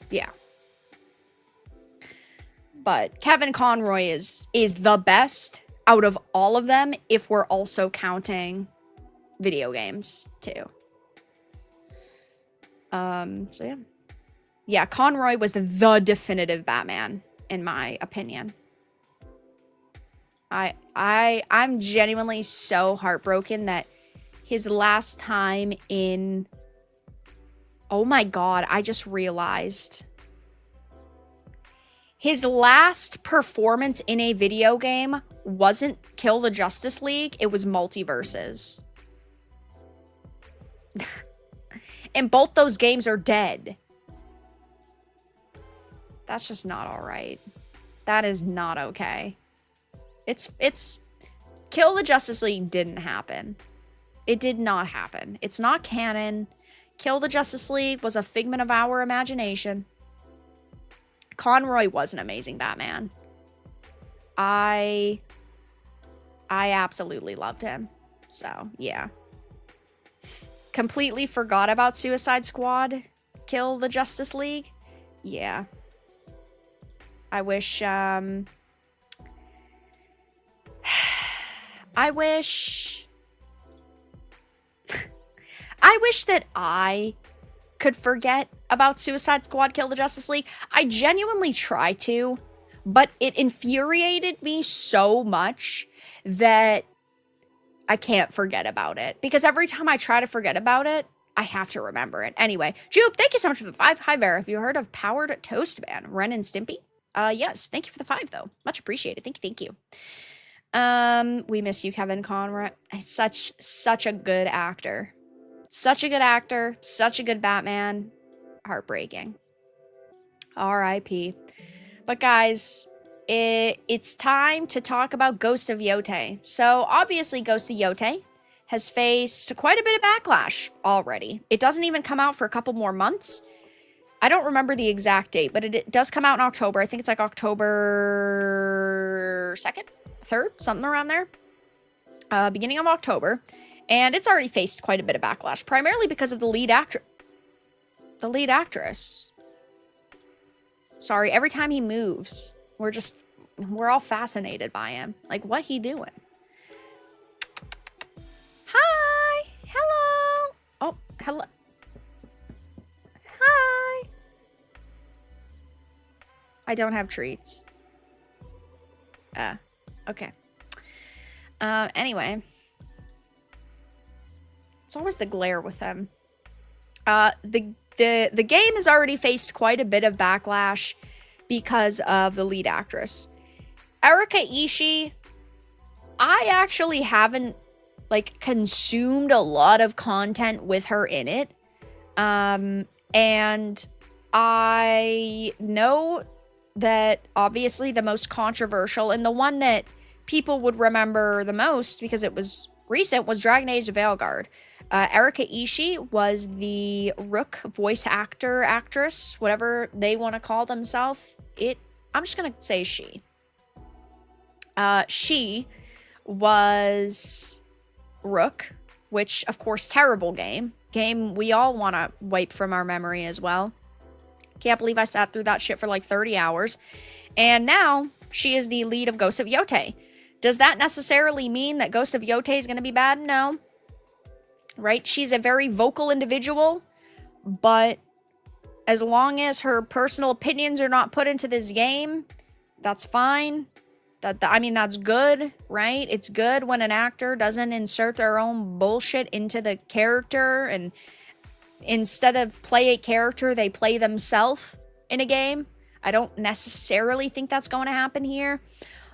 Yeah. But Kevin Conroy is the best out of all of them if we're also counting video games too. So yeah. Yeah, Conroy was the definitive Batman, in my opinion. I'm genuinely so heartbroken that his last time in... Oh my god, I just realized. His last performance in a video game wasn't Kill the Justice League, it was Multiverses. And both those games are dead. That's just not alright. That is not okay. It's Kill the Justice League didn't happen. It did not happen. It's not canon. Kill the Justice League was a figment of our imagination. Conroy was an amazing Batman. I absolutely loved him. So, yeah. Completely forgot about Suicide Squad. Kill the Justice League. Yeah. I wish, I wish that I could forget about Suicide Squad Kill the Justice League. I genuinely try to, but it infuriated me so much that I can't forget about it. Because every time I try to forget about it, I have to remember it. Anyway, Jupe, thank you so much for the 5. Hi, Vera. Have you heard of Powered Toast Man? Ren and Stimpy? Yes. Thank you for the 5, though. Much appreciated. Thank you. We miss you, Kevin Conroy. Such a good actor. Such a good actor. Such a good Batman. Heartbreaking. R.I.P. But guys, it's time to talk about Ghost of Yotei. So obviously Ghost of Yotei has faced quite a bit of backlash already. It doesn't even come out for a couple more months. I don't remember the exact date, but it does come out in October. I think it's like October 2nd, 3rd, something around there. Beginning of October. And it's already faced quite a bit of backlash, primarily because of the lead actress. Sorry, every time he moves, we're all fascinated by him. Like, what he doing? Hi! Hello! Oh, hello. Hi! I don't have treats. Okay. Anyway. It's always the glare with him. The game has already faced quite a bit of backlash because of the lead actress. Erika Ishii, I actually haven't, like, consumed a lot of content with her in it. And I know that, obviously, the most controversial and the one that people would remember the most because it was recent was Dragon Age Veilguard. Erika Ishii was the Rook voice actress, whatever they want to call themselves. I'm just going to say she. She was Rook, which, of course, terrible game. Game we all want to wipe from our memory as well. Can't believe I sat through that shit for like 30 hours. And now she is the lead of Ghost of Yotei. Does that necessarily mean that Ghost of Yotei is going to be bad? No. Right? She's a very vocal individual, but as long as her personal opinions are not put into this game, that's fine. I mean, that's good, right? It's good when an actor doesn't insert their own bullshit into the character, and instead of play a character, they play themselves in a game. I don't necessarily think that's going to happen here.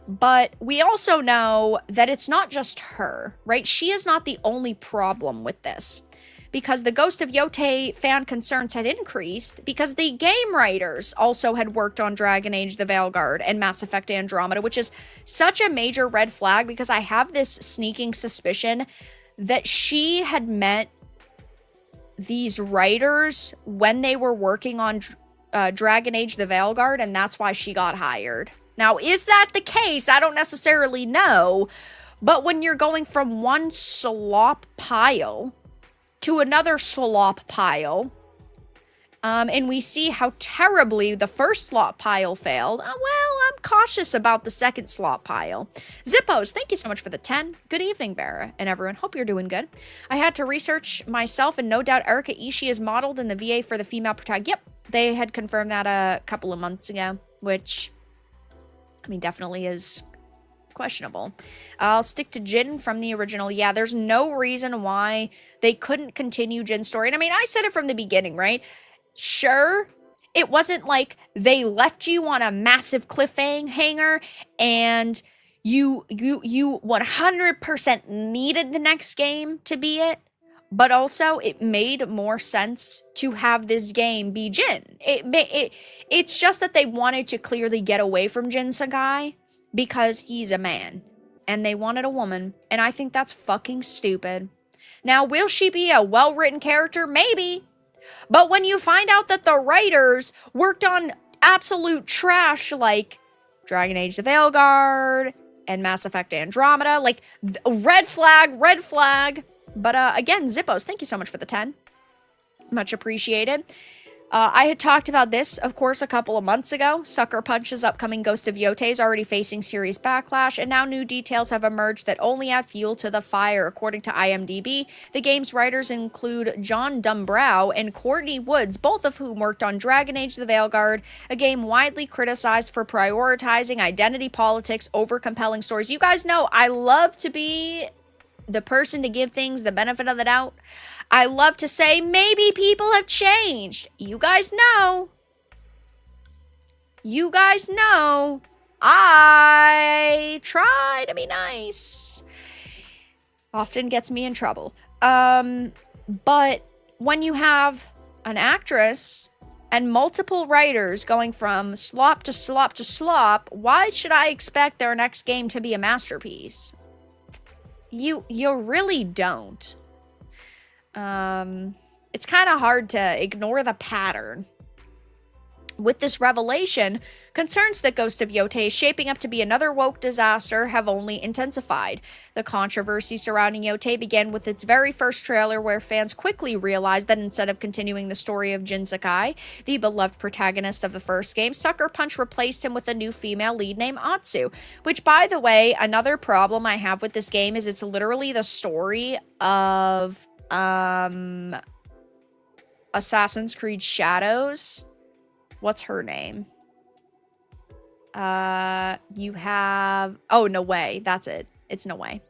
But we also know that it's not just her, right? She is not the only problem with this. Because the Ghost of Yotei fan concerns had increased because the game writers also had worked on Dragon Age the Veilguard and Mass Effect Andromeda, which is such a major red flag because I have this sneaking suspicion that she had met these writers when they were working on Dragon Age the Veilguard, and that's why she got hired. Now, is that the case? I don't necessarily know, but when you're going from one slop pile to another slop pile, and we see how terribly the first slop pile failed, well, I'm cautious about the second slop pile. Zippos, thank you so much for the 10. Good evening, Vera, and everyone. Hope you're doing good. I had to research myself, and no doubt Erika Ishii is modeled in the VA for the female protagonist. Yep, they had confirmed that a couple of months ago, which, I mean, definitely is questionable. I'll stick to Jin from the original. Yeah, there's no reason why they couldn't continue Jin's story. And I mean, I said it from the beginning, right? Sure, it wasn't like they left you on a massive cliffhanger and you 100% needed the next game to be it. But also, it made more sense to have this game be Jin. It's just that they wanted to clearly get away from Jin Sakai because he's a man. And they wanted a woman. And I think that's fucking stupid. Now, will she be a well-written character? Maybe. But when you find out that the writers worked on absolute trash like Dragon Age the Veilguard and Mass Effect Andromeda, like, red flag, red flag. But again, Zippos, thank you so much for the 10. Much appreciated. I had talked about this, of course, a couple of months ago. Sucker Punch's upcoming Ghost of Yotei is already facing serious backlash, and now new details have emerged that only add fuel to the fire. According to IMDb, the game's writers include John Dumbrow and Courtney Woods, both of whom worked on Dragon Age the Veilguard, a game widely criticized for prioritizing identity politics over compelling stories. You guys know I love to be the person to give things the benefit of the doubt. I love to say, maybe people have changed. You guys know. You guys know. I try to be nice. Often gets me in trouble. But when you have an actress and multiple writers going from slop to slop to slop, why should I expect their next game to be a masterpiece? You really don't. It's kind of hard to ignore the pattern. With this revelation, concerns that Ghost of Yotei is shaping up to be another woke disaster have only intensified. The controversy surrounding Yotei began with its very first trailer, where fans quickly realized that instead of continuing the story of Jin Sakai, the beloved protagonist of the first game, Sucker Punch replaced him with a new female lead named Atsu. Which, by the way, another problem I have with this game is it's literally the story of Assassin's Creed Shadows. What's her name? You have... Oh, No Way. That's it. It's No Way.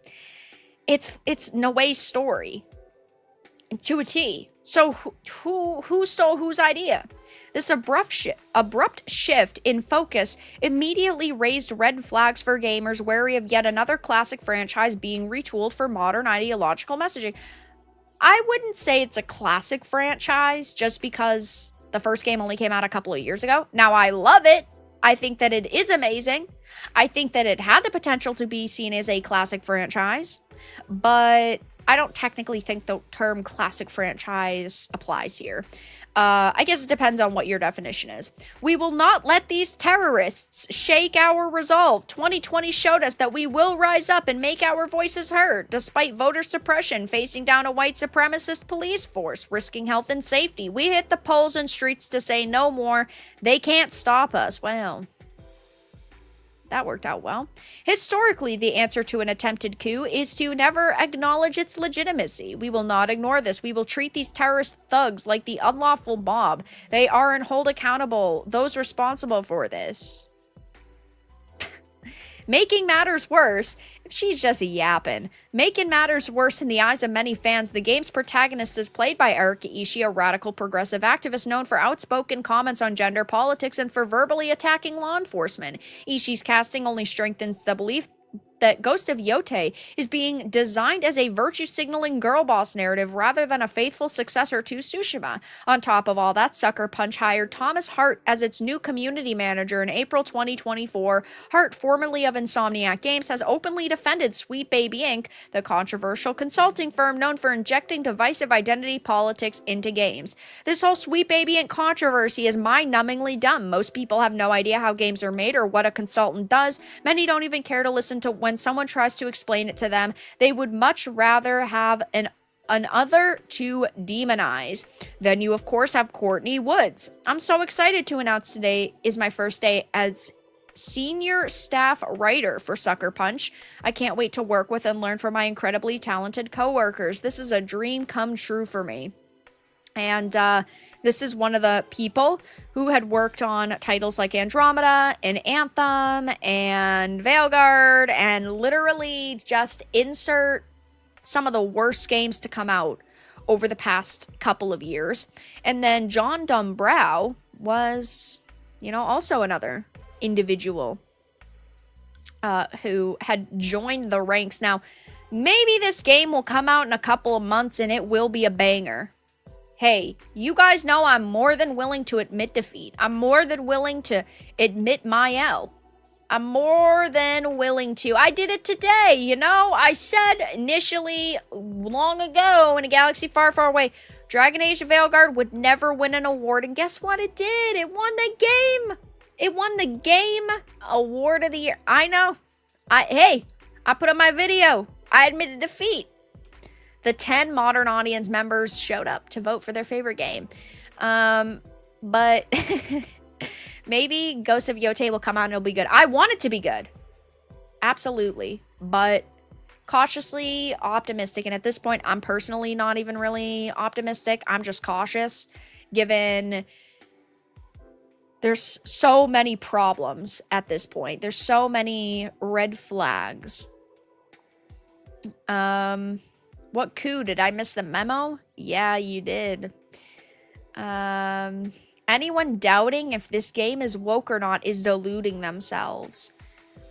It's No Way's story. To a T. So who stole whose idea? This abrupt shift in focus immediately raised red flags for gamers wary of yet another classic franchise being retooled for modern ideological messaging. I wouldn't say it's a classic franchise just because the first game only came out a couple of years ago. Now, I love it. I think that it is amazing. I think that it had the potential to be seen as a classic franchise, but I don't technically think the term classic franchise applies here. I guess it depends on what your definition is. We will not let these terrorists shake our resolve. 2020 showed us that we will rise up and make our voices heard, despite voter suppression, facing down a white supremacist police force, risking health and safety. We hit the polls and streets to say no more. They can't stop us. Well, that worked out well. Historically, the answer to an attempted coup is to never acknowledge its legitimacy. We will not ignore this. We will treat these terrorist thugs like the unlawful mob. They are and hold accountable those responsible for this. Making matters worse, she's just yapping. Making matters worse in the eyes of many fans, the game's protagonist is played by Erika Ishii, a radical progressive activist known for outspoken comments on gender politics and for verbally attacking law enforcement. Ishii's casting only strengthens the belief that Ghost of Yotei is being designed as a virtue-signaling girl boss narrative rather than a faithful successor to Tsushima. On top of all that, Sucker Punch hired Thomas Hart as its new community manager in April 2024. Hart, formerly of Insomniac Games, has openly defended Sweet Baby Inc., the controversial consulting firm known for injecting divisive identity politics into games. This whole Sweet Baby Inc. controversy is mind-numbingly dumb. Most people have no idea how games are made or what a consultant does. Many don't even care to listen to when someone tries to explain it to them. They would much rather have an other to demonize. Then you, of course, have Courtney Woods. I'm so excited to announce today is my first day as senior staff writer for Sucker Punch. I can't wait to work with and learn from my incredibly talented coworkers. This is a dream come true for me. And this is one of the people who had worked on titles like Andromeda and Anthem and Veilguard, and literally just insert some of the worst games to come out over the past couple of years. And then John Dumbrow was, you know, also another individual who had joined the ranks. Now, maybe this game will come out in a couple of months and it will be a banger. Hey, you guys know I'm more than willing to admit defeat. I'm more than willing to admit my L. I'm more than willing to. I did it today, you know? I said initially, long ago, in a galaxy far, far away, Dragon Age of Veilguard would never win an award. And guess what? It did. It won the game. It won the Game Award of the Year. I know. Hey, I put up my video. I admitted defeat. The 10 modern audience members showed up to vote for their favorite game. But maybe Ghost of Yotei will come out and it'll be good. I want it to be good. Absolutely. But cautiously optimistic. And at this point, I'm personally not even really optimistic. I'm just cautious, given there's so many problems at this point. There's so many red flags. What coup? Did I miss the memo? Yeah, you did. Anyone doubting if this game is woke or not is deluding themselves.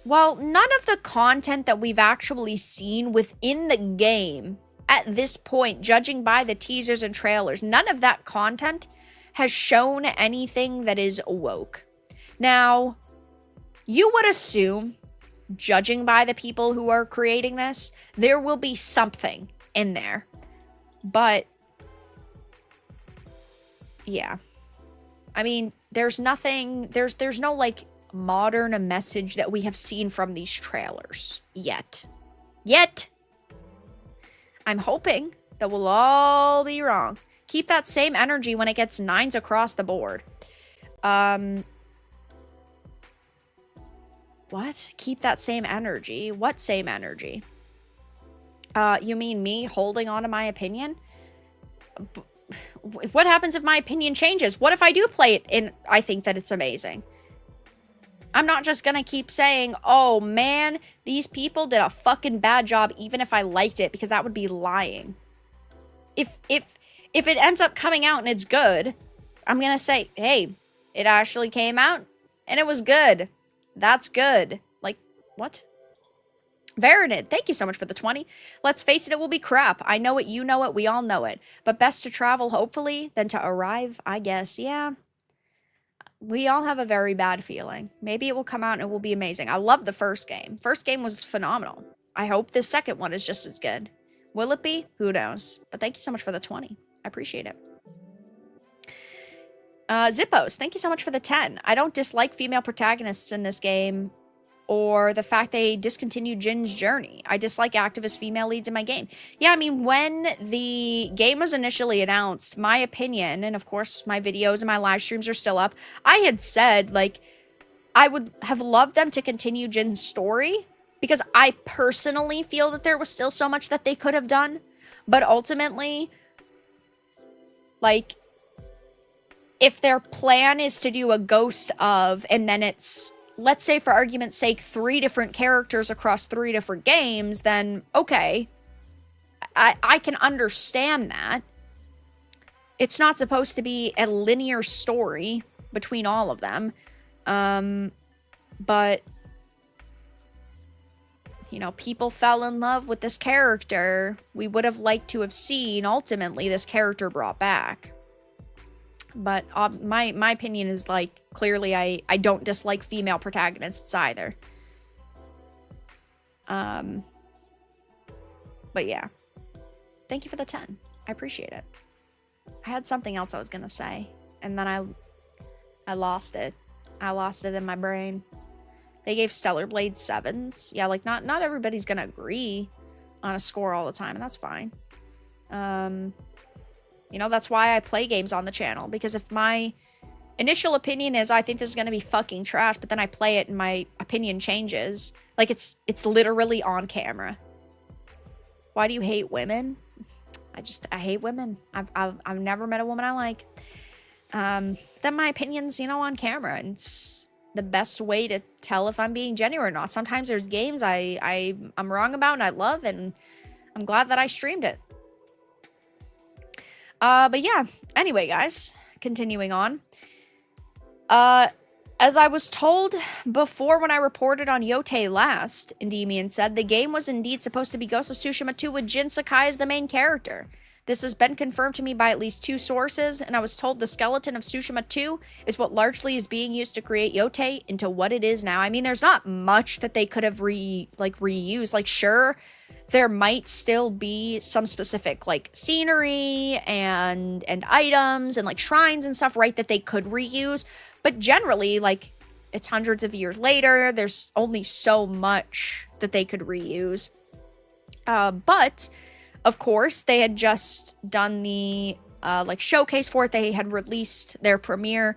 Well, none of the content that we've actually seen within the game at this point, judging by the teasers and trailers, none of that content has shown anything that is woke. Now, you would assume, judging by the people who are creating this, there will be something in there. But yeah, I mean, there's nothing, there's no like modern message that we have seen from these trailers yet. I'm hoping that we'll all be wrong. Keep that same energy when it gets 9s across the board. What? Keep that same energy? What same energy? You mean me holding on to my opinion? What happens if my opinion changes? What if I do play it and I think that it's amazing? I'm not just gonna keep saying, oh man, these people did a fucking bad job even if I liked it, because that would be lying. If it ends up coming out and it's good, I'm gonna say, hey, it actually came out and it was good. That's good. Like, what? Veridid, thank you so much for the 20. Let's face it, it will be crap. I know it, you know it, we all know it. But best to travel, hopefully, than to arrive, I guess. Yeah. We all have a very bad feeling. Maybe it will come out and it will be amazing. I love the first game. First game was phenomenal. I hope this second one is just as good. Will it be? Who knows? But thank you so much for the 20. I appreciate it. Zippos, thank you so much for the 10. I don't dislike female protagonists in this game, or the fact they discontinued Jin's journey. I dislike activist female leads in my game. Yeah, I mean, when the game was initially announced, my opinion, and of course my videos and my live streams are still up, I had said, like, I would have loved them to continue Jin's story, because I personally feel that there was still so much that they could have done. But ultimately, like, if their plan is to do a ghost of, and then it's let's say for argument's sake, 3 different characters across 3 different games, then okay. I can understand that. It's not supposed to be a linear story between all of them. But, you know, people fell in love with this character. We would have liked to have seen, ultimately, this character brought back. But my opinion is, like, clearly I don't dislike female protagonists either. But yeah. Thank you for the 10. I appreciate it. I had something else I was gonna say, and then I lost it. I lost it in my brain. They gave Stellar Blade 7s. Yeah, like, not everybody's gonna agree on a score all the time, and that's fine. You know, that's why I play games on the channel, because if my initial opinion is I think this is gonna be fucking trash, but then I play it and my opinion changes, like, it's literally on camera. Why do you hate women? I hate women. I've never met a woman I like. Then my opinion's, you know, on camera, and it's the best way to tell if I'm being genuine or not. Sometimes there's games I'm wrong about and I love, and I'm glad that I streamed it. But yeah, anyway, guys, continuing on. As I was told before when I reported on Yotei last, Endymion said, the game was indeed supposed to be Ghost of Tsushima 2 with Jin Sakai as the main character. This has been confirmed to me by at least 2 sources, and I was told the skeleton of Tsushima 2 is what largely is being used to create Yotei into what it is now. I mean, there's not much that they could have reused. Like, sure, there might still be some specific, like, scenery and items and, like, shrines and stuff, right, that they could reuse. But generally, like, it's hundreds of years later. There's only so much that they could reuse. But, of course, they had just done the, like, showcase for it. They had released their premiere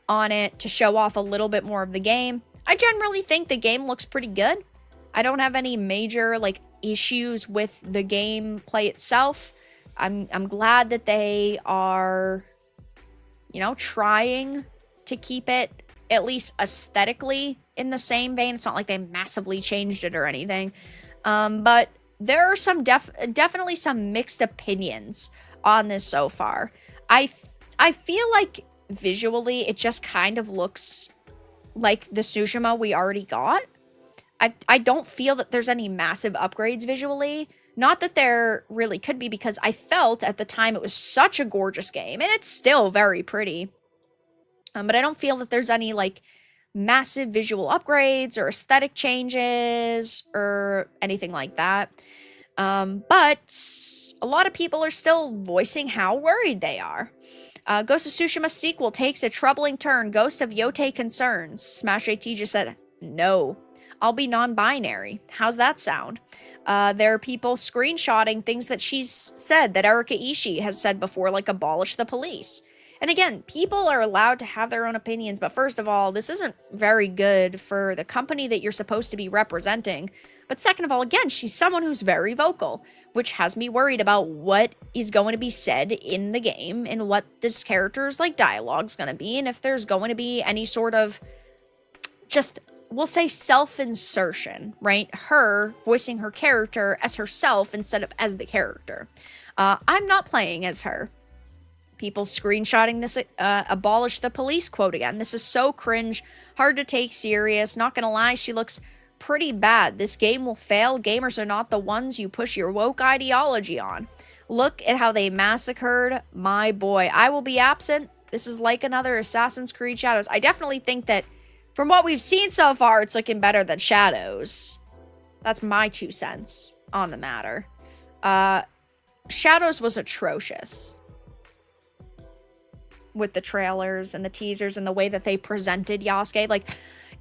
on it to show off a little bit more of the game. I generally think the game looks pretty good. I don't have any major, like, issues with the gameplay itself. I'm glad that they are, you know, trying to keep it at least aesthetically in the same vein. It's not like they massively changed it or anything. But there are some definitely some mixed opinions on this so far. I feel like visually it just kind of looks like the Tsushima we already got. I don't feel that there's any massive upgrades visually. Not that there really could be, because I felt at the time it was such a gorgeous game, and it's still very pretty. But I don't feel that there's any, like, massive visual upgrades or aesthetic changes or anything like that. But a lot of people are still voicing how worried they are. Ghost of Tsushima sequel takes a troubling turn. Ghost of Yotei concerns. Smash AT just said, no. I'll be non-binary. How's that sound? There are people screenshotting things that she's said, that Erika Ishii has said before, like abolish the police. And again, people are allowed to have their own opinions, but first of all, this isn't very good for the company that you're supposed to be representing. But second of all, again, she's someone who's very vocal, which has me worried about what is going to be said in the game and what this character's, like, dialogue's going to be, and if there's going to be any sort of just, we'll say, self-insertion, right? Her voicing her character as herself instead of as the character. I'm not playing as her. People screenshotting this abolish the police quote again. This is so cringe, hard to take serious. Not gonna lie, she looks pretty bad. This game will fail. Gamers are not the ones you push your woke ideology on. Look at how they massacred my boy. I will be absent. This is like another Assassin's Creed Shadows. I definitely think that from what we've seen so far, it's looking better than Shadows. That's my 2 cents on the matter. Shadows was atrocious. With the trailers and the teasers and the way that they presented Yasuke. Like,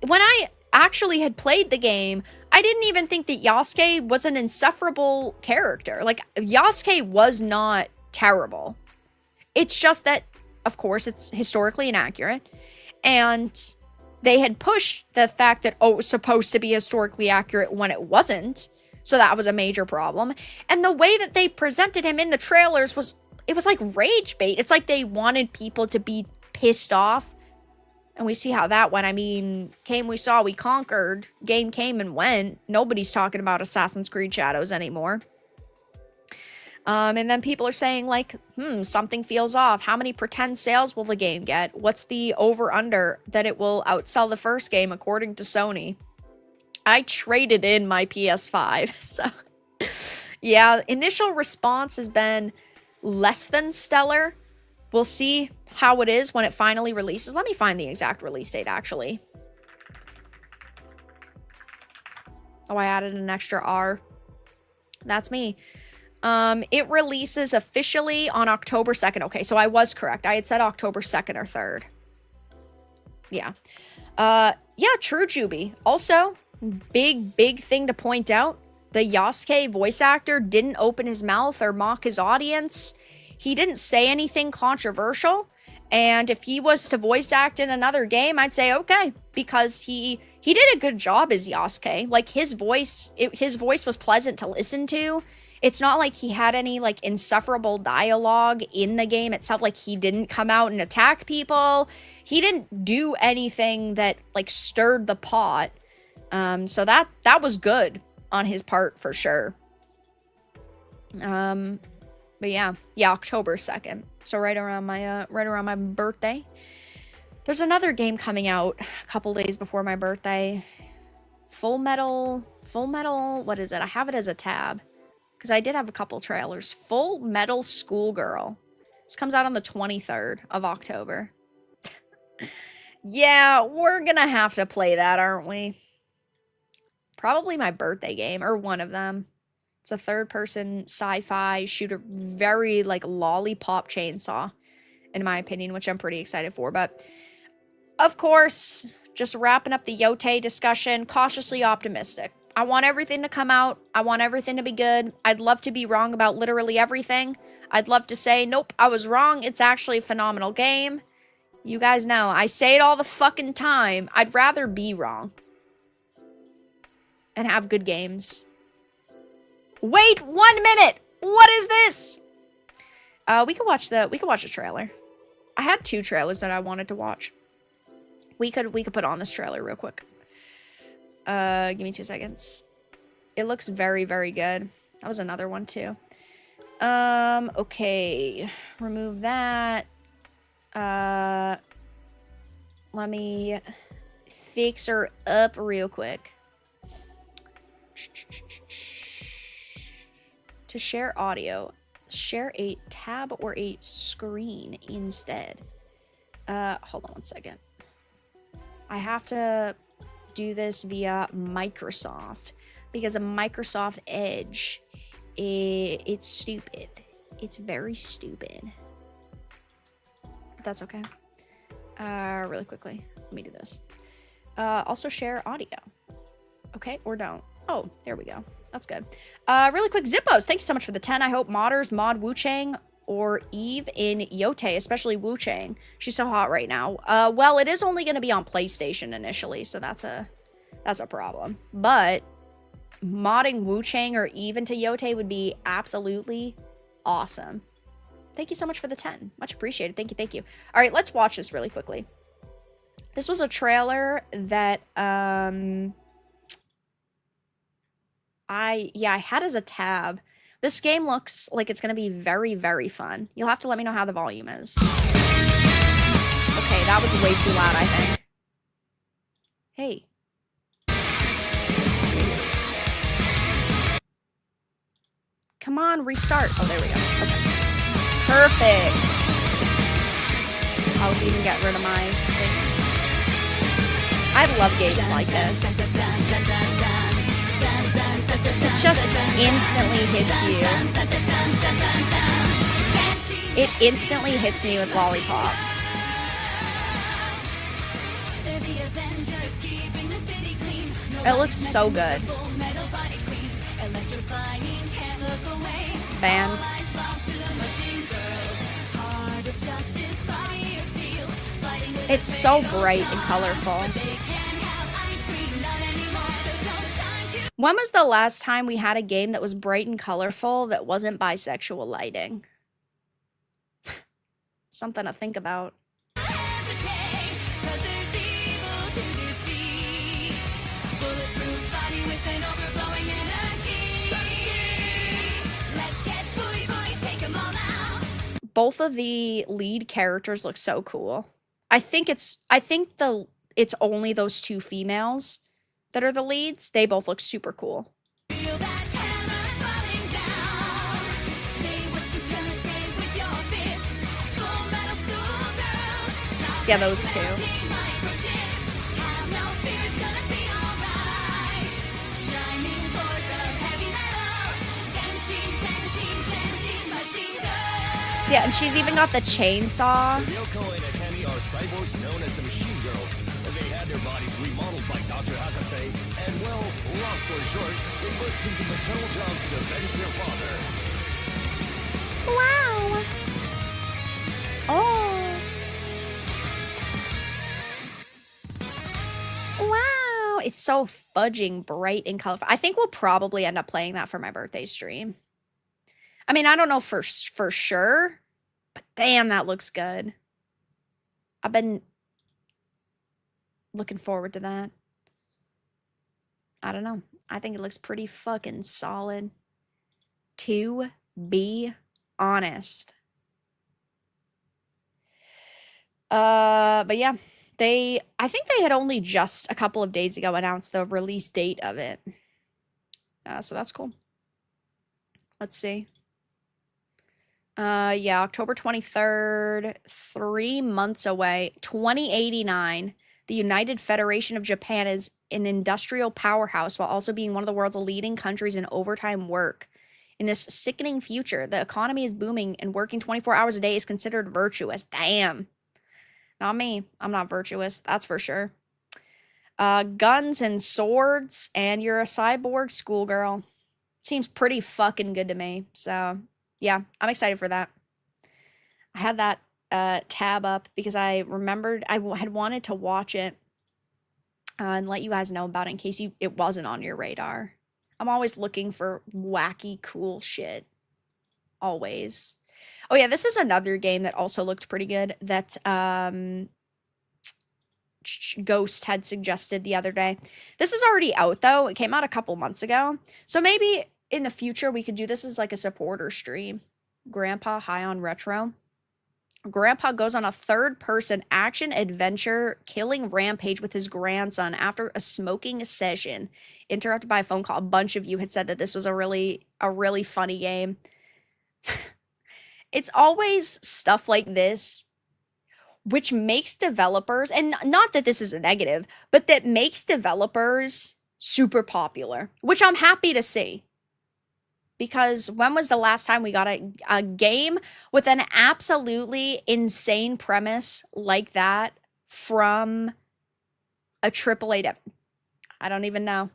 when I actually had played the game, I didn't even think that Yasuke was an insufferable character. Like, Yasuke was not terrible. It's just that, of course, it's historically inaccurate. And they had pushed the fact that, oh, it was supposed to be historically accurate when it wasn't. So that was a major problem. And the way that they presented him in the trailers was, it was like rage bait. It's like they wanted people to be pissed off And we see how that went. I mean, came, we saw, we conquered. Game came and went. Nobody's talking about Assassin's Creed Shadows anymore. And then people are saying, like, something feels off. How many pretend sales will the game get? What's the over-under that it will outsell the first game, according to Sony? I traded in my PS5, so... yeah, initial response has been less than stellar. We'll see how it is when it finally releases. Let me find the exact release date, actually. Oh, I added an extra R. That's me. It releases officially on October 2nd. Okay, so I was correct. I had said October 2nd or 3rd. Yeah. Yeah, true, Juby. Also, big thing to point out. The Yasuke voice actor didn't open his mouth or mock his audience. He didn't say anything controversial. And if he was to voice act in another game, I'd say okay. Because he did a good job as Yasuke. Like, his voice was pleasant to listen to. It's not like he had any, like, insufferable dialogue in the game itself. Like, he didn't come out and attack people. He didn't do anything that, like, stirred the pot. So that was good on his part, for sure. But yeah, October 2nd. So right around my birthday. There's another game coming out a couple days before my birthday. Full Metal, what is it? I have it as a tab. Because I did have a couple trailers. Full Metal Schoolgirl. This comes out on the 23rd of October. Yeah, we're gonna have to play that, aren't we? Probably my birthday game, or one of them. It's a third-person sci-fi shooter, very, like, lollipop chainsaw, in my opinion, which I'm pretty excited for. But, of course, just wrapping up the Yotei discussion, cautiously optimistic. I want everything to come out. I want everything to be good. I'd love to be wrong about literally everything. I'd love to say, nope, I was wrong. It's actually a phenomenal game. You guys know, I say it all the fucking time. I'd rather be wrong. And have good games. Wait 1 minute! What is this? We could watch the trailer. I had 2 trailers that I wanted to watch. We could put on this trailer real quick. Give me 2 seconds. It looks very, very good. That was another one too. Okay. Remove that. Let me fix her up real quick. To share audio, share a tab or a screen instead. Hold on 1 second. I have to do this via Microsoft because a Microsoft Edge, it's stupid. It's very stupid. But that's okay. Really quickly, let me do this. Also share audio. Okay, or don't. Oh, there we go. That's good. Really quick, Zippos, thank you so much for the 10. I hope modders mod Wu-Chang or Eve in Yotei, especially Wu-Chang. She's so hot right now. Well, it is only going to be on PlayStation initially, so that's a problem. But modding Wu-Chang or Eve into Yotei would be absolutely awesome. Thank you so much for the 10. Much appreciated. Thank you, thank you. All right, let's watch this really quickly. This was a trailer that, I had as a tab. This game looks like it's going to be very, very fun. You'll have to let me know how the volume is. Okay, that was way too loud, I think. Hey. Come on, restart. Oh, there we go. Okay. Perfect. I'll even get rid of my things. I love games like this. It just instantly hits you. It instantly hits me with Lollipop. It looks so good. Band. It's so bright and colorful. When was the last time we had a game that was bright and colorful that wasn't bisexual lighting? Something to think about. both of the lead characters look so cool. I think it's only those two females that are the leads. They both look super cool. Yeah, those two. Yeah, and she's even got the chainsaw. Yoko and Akemi are cyborgs known as the Machine Girls. They had their bodies remodeled by Dr. Hakase, and well, long story short, they burst into maternal jobs to avenge their father. Wow. Oh. Wow. It's so fudging bright and colorful. I think we'll probably end up playing that for my birthday stream. I mean, I don't know for sure, but damn, that looks good. I've been looking forward to that. I don't know. I think it looks pretty fucking solid. To be honest. But yeah, I think they had only just a couple of days ago announced the release date of it. So that's cool. Let's see. Yeah, October 23rd, 3 months away, 2089. The United Federation of Japan is an industrial powerhouse while also being one of the world's leading countries in overtime work. In this sickening future, the economy is booming and working 24 hours a day is considered virtuous. Damn. Not me. I'm not virtuous, that's for sure. Guns and swords, and you're a cyborg schoolgirl. Seems pretty fucking good to me, so... yeah, I'm excited for that. I had that tab up because I remembered I had wanted to watch it and let you guys know about it in case it wasn't on your radar. I'm always looking for wacky, cool shit. Always. Oh yeah, this is another game that also looked pretty good that Ghost had suggested the other day. This is already out though. It came out a couple months ago. So maybe... in the future, we could do this as like a supporter stream. Grandpa High on Retro. Grandpa goes on a third-person action-adventure killing rampage with his grandson after a smoking session. Interrupted by a phone call. A bunch of you had said that this was a really funny game. It's always stuff like this which makes developers, and not that this is a negative, but that makes developers super popular, which I'm happy to see. Because when was the last time we got a game with an absolutely insane premise like that from a AAA? I don't even know.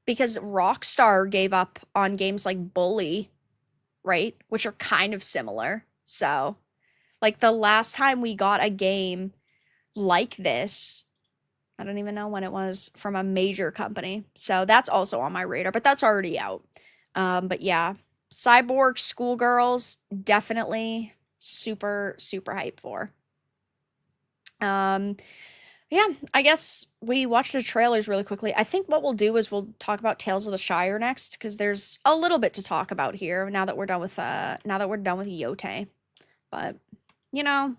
Because Rockstar gave up on games like Bully, right? Which are kind of similar. So, like the last time we got a game like this, I don't even know when it was, from a major company. So that's also on my radar, but that's already out. But yeah, cyborg schoolgirls, definitely super hyped for. Yeah, I guess we watched the trailers really quickly. I think what we'll do is we'll talk about Tales of the Shire next, because there's a little bit to talk about here now that we're done with Yotei. But you know,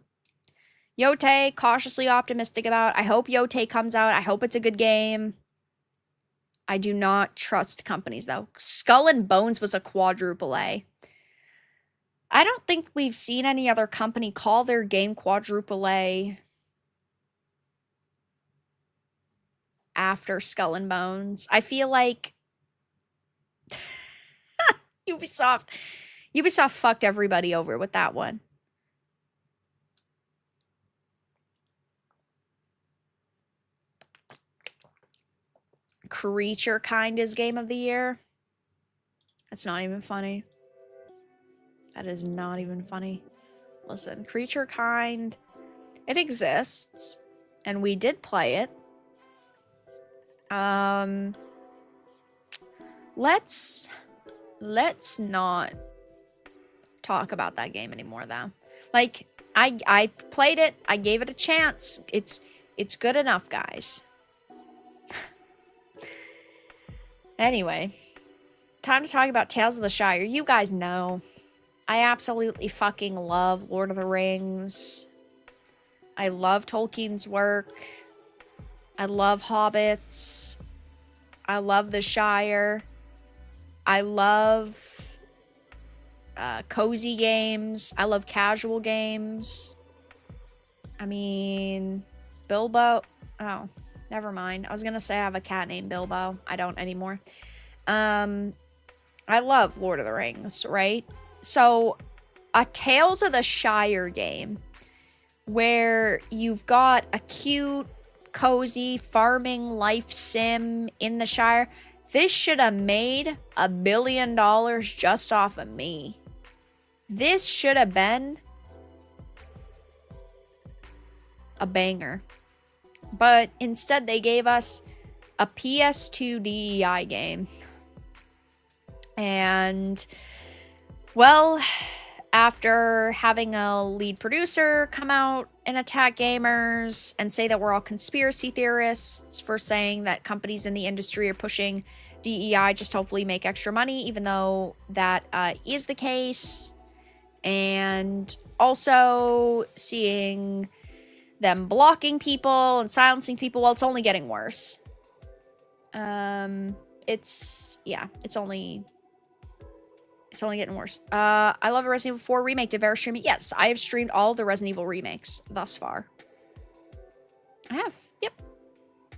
Yotei, cautiously optimistic about. I hope Yotei comes out. I hope it's a good game. I do not trust companies, though. Skull and Bones was a quadruple A. I don't think we've seen any other company call their game quadruple A after Skull and Bones. I feel like Ubisoft fucked everybody over with that one. Creature Kind is game of the year. That's not even funny. That is not even funny. Listen, Creature Kind, it exists, and we did play it. Let's not talk about that game anymore, though. Like, I played it. I gave it a chance. It's good enough, guys. Anyway, time to talk about Tales of the Shire. You guys know I absolutely fucking love Lord of the Rings. I love Tolkien's work. I love Hobbits. I love the Shire. I love cozy games. I love casual games. I mean, Bilbo. Oh, never mind. I was gonna say I have a cat named Bilbo. I don't anymore. I love Lord of the Rings, right? So, a Tales of the Shire game where you've got a cute, cozy farming life sim in the Shire. This should have made $1 billion just off of me. This should have been a banger. But instead they gave us a PS2 DEI game. And, well, after having a lead producer come out and attack gamers and say that we're all conspiracy theorists for saying that companies in the industry are pushing DEI just to hopefully make extra money, even though that is the case. And also seeing them blocking people and silencing people, well, it's only getting worse. It's only getting worse. I love the Resident Evil 4 remake. Did Vera stream it? Yes, I have streamed all of the Resident Evil remakes thus far. I have. Yep.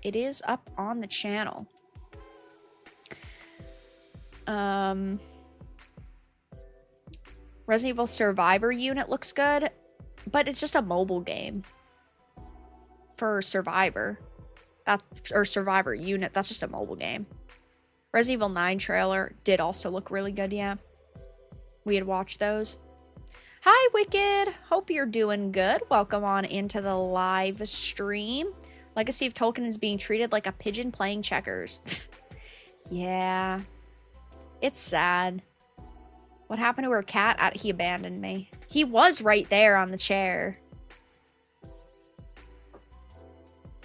It is up on the channel. Resident Evil Survivor Unit looks good, but it's just a mobile game for Survivor. Or Survivor Unit, that's just a mobile game. Resident Evil 9 trailer did also look really good, yeah. We had watched those. Hi, Wicked. Hope you're doing good. Welcome on into the live stream. Legacy of Tolkien is being treated like a pigeon playing checkers. Yeah. It's sad. What happened to her cat? He abandoned me. He was right there on the chair.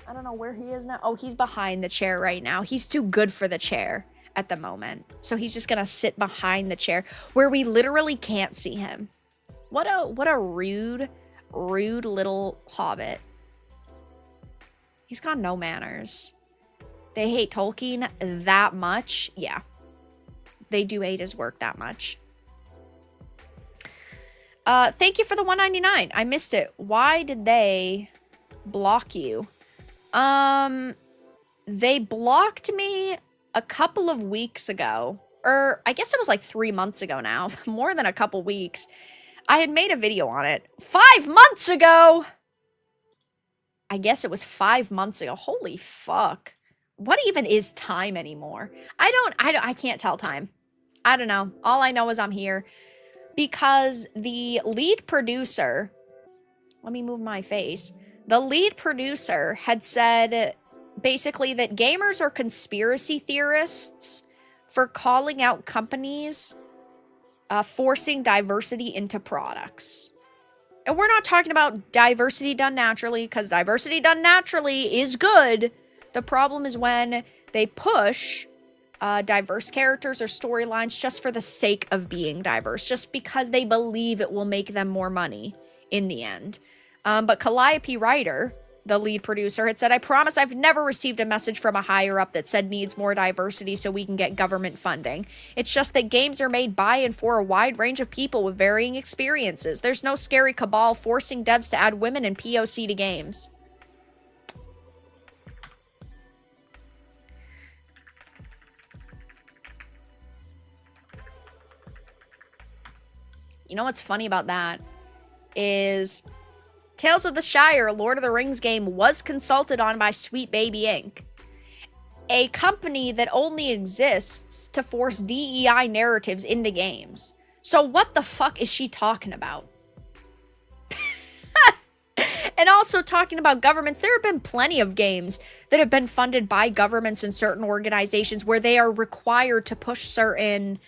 I don't know where he is now. Oh, he's behind the chair right now. He's too good for the chair at the moment. So he's just gonna sit behind the chair where we literally can't see him. What a rude little hobbit. He's got no manners. They hate Tolkien that much. Yeah. They do hate his work that much. Thank you for the $1.99. I missed it. Why did they block you? They blocked me a couple of weeks ago. Or I guess it was like 3 months ago now. More than a couple weeks. I had made a video on it 5 months ago! I guess it was 5 months ago. Holy fuck. What even is time anymore? I can't tell time. I don't know. All I know is I'm here. Because the lead producer, let me move my face. The lead producer had said basically that gamers are conspiracy theorists for calling out companies forcing diversity into products. And we're not talking about diversity done naturally, because diversity done naturally is good. The problem is when they push diverse characters or storylines just for the sake of being diverse, just because they believe it will make them more money in the end. But Calliope Ryder, the lead producer, had said, I promise I've never received a message from a higher up that said needs more diversity so we can get government funding. It's just that games are made by and for a wide range of people with varying experiences. There's no scary cabal forcing devs to add women and POC to games. You know what's funny about that is Tales of the Shire, Lord of the Rings game, was consulted on by Sweet Baby Inc., a company that only exists to force DEI narratives into games. So what the fuck is she talking about? And also talking about governments, there have been plenty of games that have been funded by governments and certain organizations where they are required to push certain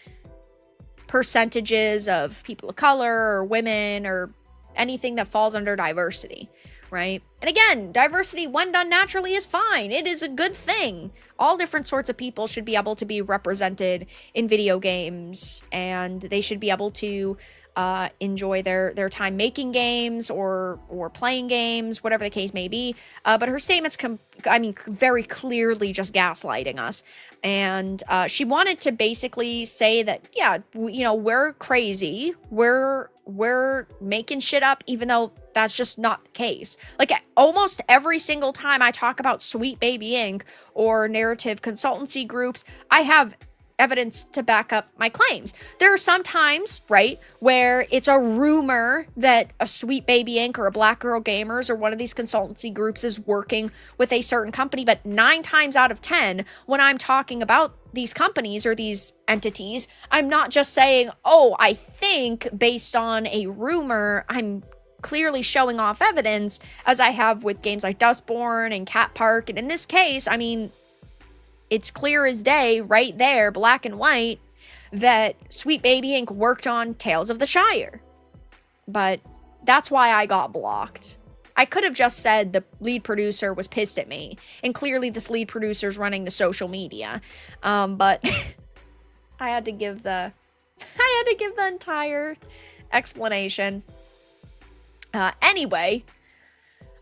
percentages of people of color or women or anything that falls under diversity, right? And again, diversity when done naturally is fine. It is a good thing. All different sorts of people should be able to be represented in video games, and they should be able to enjoy their time making games or playing games, whatever the case may be. But her statements, very clearly just gaslighting us. And she wanted to basically say that, yeah, we're crazy. We're making shit up, even though that's just not the case. Like, almost every single time I talk about Sweet Baby Inc. or narrative consultancy groups, I have evidence to back up my claims. There are some times, right, where it's a rumor that a Sweet Baby Inc. or a Black Girl Gamers or one of these consultancy groups is working with a certain company, but 9 times out of 10, when I'm talking about these companies or these entities, I'm not just saying, oh, I think based on a rumor. I'm clearly showing off evidence, as I have with games like Dustborn and Cat Park, and in this case, I mean, it's clear as day, right there, black and white, that Sweet Baby Inc. worked on Tales of the Shire. But that's why I got blocked. I could have just said the lead producer was pissed at me, and clearly this lead producer's running the social media. But I had to give the entire explanation. Anyway,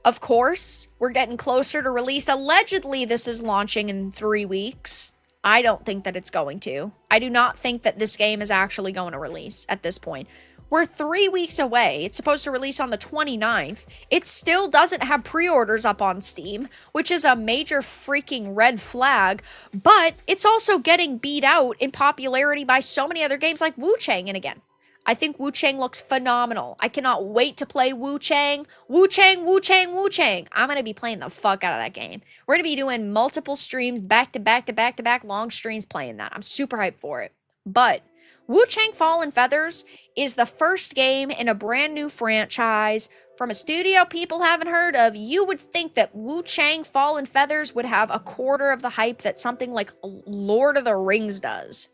of course, we're getting closer to release. Allegedly, this is launching in 3 weeks. I don't think that it's going to. I do not think that this game is actually going to release at this point. We're 3 weeks away. It's supposed to release on the 29th. It still doesn't have pre-orders up on Steam, which is a major freaking red flag, but it's also getting beat out in popularity by so many other games like Wu Chang. And again, I think Wu Chang looks phenomenal. I cannot wait to play Wu Chang. Wu Chang, Wu Chang, Wu Chang. I'm going to be playing the fuck out of that game. We're going to be doing multiple streams, back to back to back to back, long streams playing that. I'm super hyped for it. But Wu Chang Fallen Feathers is the first game in a brand new franchise from a studio people haven't heard of. You would think that Wu Chang Fallen Feathers would have a quarter of the hype that something like Lord of the Rings does.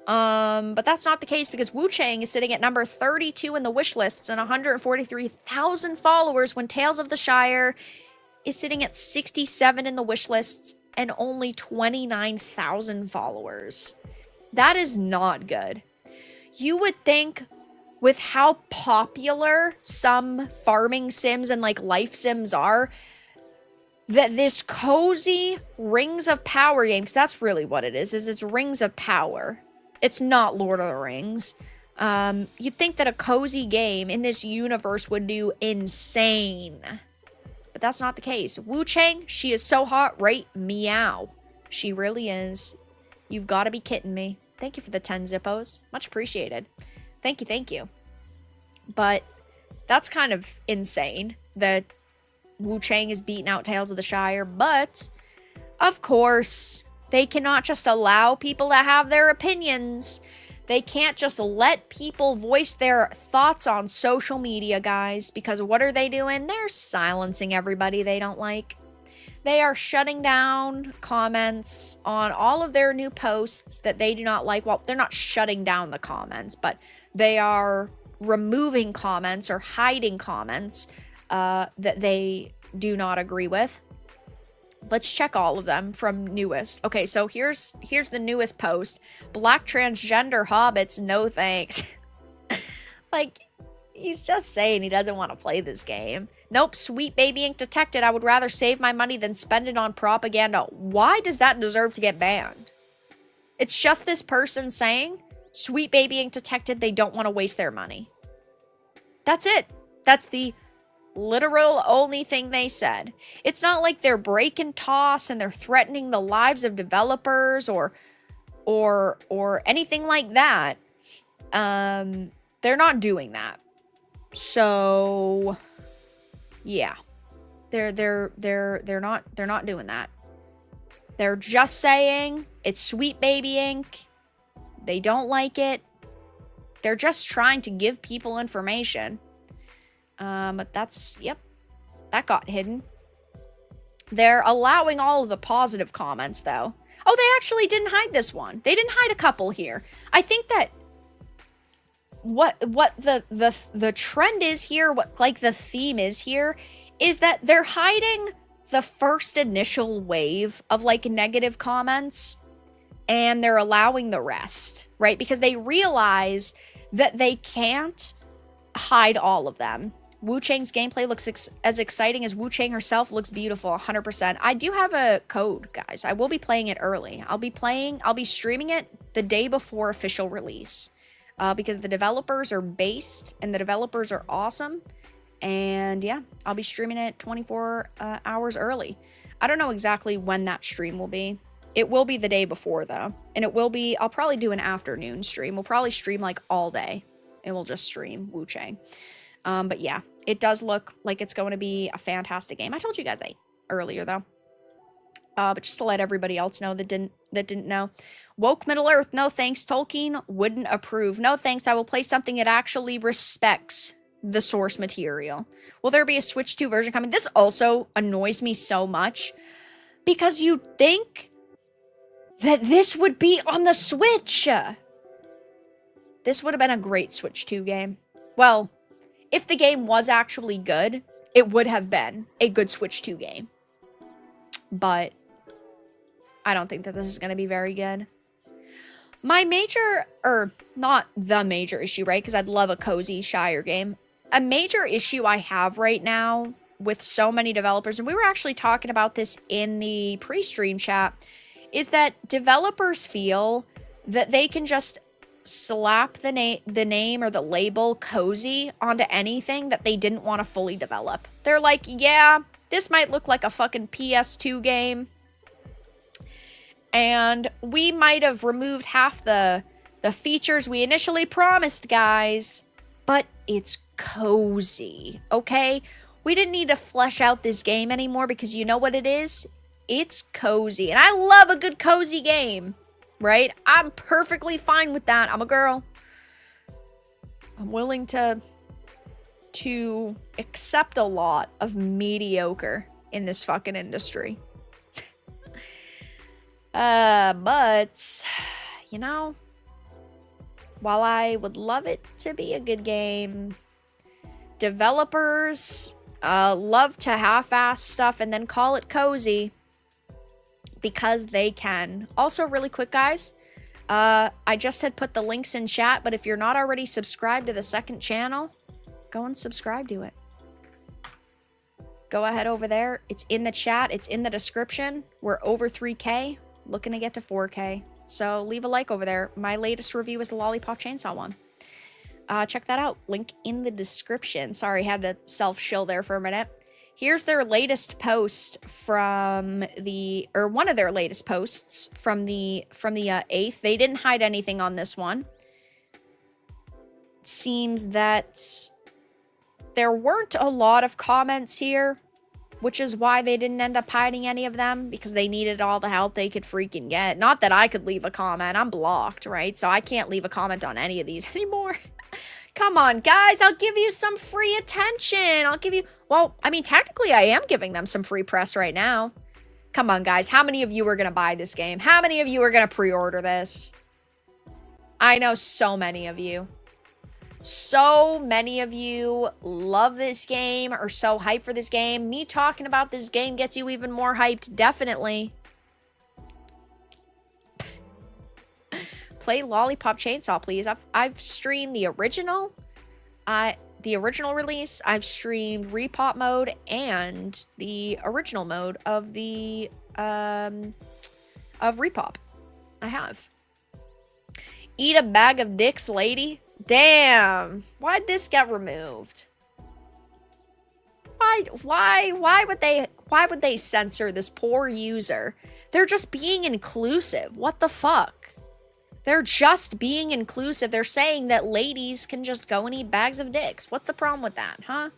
But that's not the case, because Wu Chang is sitting at number 32 in the wish lists and 143,000 followers, when Tales of the Shire is sitting at 67 in the wish lists and only 29,000 followers. That is not good. You would think, with how popular some farming sims and like life sims are, that this cozy Rings of Power game, because that's really what it is it's Rings of Power. It's not Lord of the Rings. You'd think that a cozy game in this universe would do insane. But that's not the case. Wu Chang, she is so hot, right? Meow. She really is. You've got to be kidding me. Thank you for the 10 Zippos. Much appreciated. Thank you, thank you. But that's kind of insane that Wu Chang is beating out Tales of the Shire. But, of course, they cannot just allow people to have their opinions. They can't just let people voice their thoughts on social media, guys. Because what are they doing? They're silencing everybody they don't like. They are shutting down comments on all of their new posts that they do not like. Well, they're not shutting down the comments, but they are removing comments or hiding comments that they do not agree with. Let's check all of them from newest. Okay, so here's the newest post. Black transgender hobbits, no thanks. Like, he's just saying he doesn't want to play this game. Nope, Sweet Baby Inc. detected. I would rather save my money than spend it on propaganda. Why does that deserve to get banned? It's just this person saying, Sweet Baby Inc. detected, they don't want to waste their money. That's it. That's the literal only thing they said. It's not like they're break and toss and they're threatening the lives of developers or anything like that. They're not doing that. So yeah. They're not doing that. They're just saying it's Sweet Baby Inc. They don't like it. They're just trying to give people information. That's, yep, that got hidden. They're allowing all of the positive comments, though. Oh, they actually didn't hide this one. They didn't hide a couple here. I think that what the trend is here, what like the theme is here, is that they're hiding the first initial wave of like negative comments, and they're allowing the rest, right? Because they realize that they can't hide all of them. Wu Chang's gameplay looks as exciting as Wu Chang herself looks beautiful, 100%. I do have a code, guys. I will be playing it early. I'll be streaming it the day before official release. Because the developers are based and the developers are awesome. And yeah, I'll be streaming it 24 hours early. I don't know exactly when that stream will be. It will be the day before though. And it will be, I'll probably do an afternoon stream. We'll probably stream like all day. And we'll just stream Wu Chang. But yeah, it does look like it's going to be a fantastic game. I told you guys that earlier though. But just to let everybody else know that didn't know. Woke Middle Earth, no thanks. Tolkien wouldn't approve. No thanks, I will play something that actually respects the source material. Will there be a Switch 2 version coming? This also annoys me so much. Because you'd think that this would be on the Switch. This would have been a great Switch 2 game. Well, if the game was actually good, it would have been a good Switch 2 game. But I don't think that this is going to be very good. My major, or not the major issue, right? Because I'd love a cozy Shire game. A major issue I have right now with so many developers, and we were actually talking about this in the pre-stream chat, is that developers feel that they can just slap the name or the label cozy onto anything that they didn't want to fully develop. They're like, yeah, this might look like a fucking PS2 game. And we might have removed half the features we initially promised, guys. But it's cozy, okay? We didn't need to flesh out this game anymore because you know what it is? It's cozy. And I love a good cozy game, right? I'm perfectly fine with that. I'm a girl. I'm willing to accept a lot of mediocre in this fucking industry. But, you know, while I would love it to be a good game, developers love to half-ass stuff and then call it cozy because they can. Also, really quick, guys, I just had put the links in chat, but if you're not already subscribed to the second channel, go and subscribe to it. Go ahead over there. It's in the chat. It's in the description. We're over 3K. Looking to get to 4K. So leave a like over there. My latest review is the Lollipop Chainsaw one. Check that out. Link in the description. Sorry, had to self-shill there for a minute. Here's their latest post from the, or one of their latest posts from the 8th. They didn't hide anything on this one. It seems that there weren't a lot of comments here, which is why they didn't end up hiding any of them, because they needed all the help they could freaking get. Not that I could leave a comment. I'm blocked, right? So I can't leave a comment on any of these anymore. Come on, guys. I'll give you some free attention. I'll give you... Well, I mean, technically, I am giving them some free press right now. Come on, guys. How many of you are going to buy this game? How many of you are going to pre-order this? I know so many of you. So many of you love this game, or so hyped for this game. Me talking about this game gets you even more hyped, definitely. Play Lollipop Chainsaw, please. I've streamed the original release. I've streamed repop mode and the original mode of the of repop. I have. Eat a bag of dicks, lady. Damn. Why'd this get removed? Why would they censor this poor user? They're just being inclusive. What the fuck? They're just being inclusive. They're saying that ladies can just go and eat bags of dicks. What's the problem with that, huh?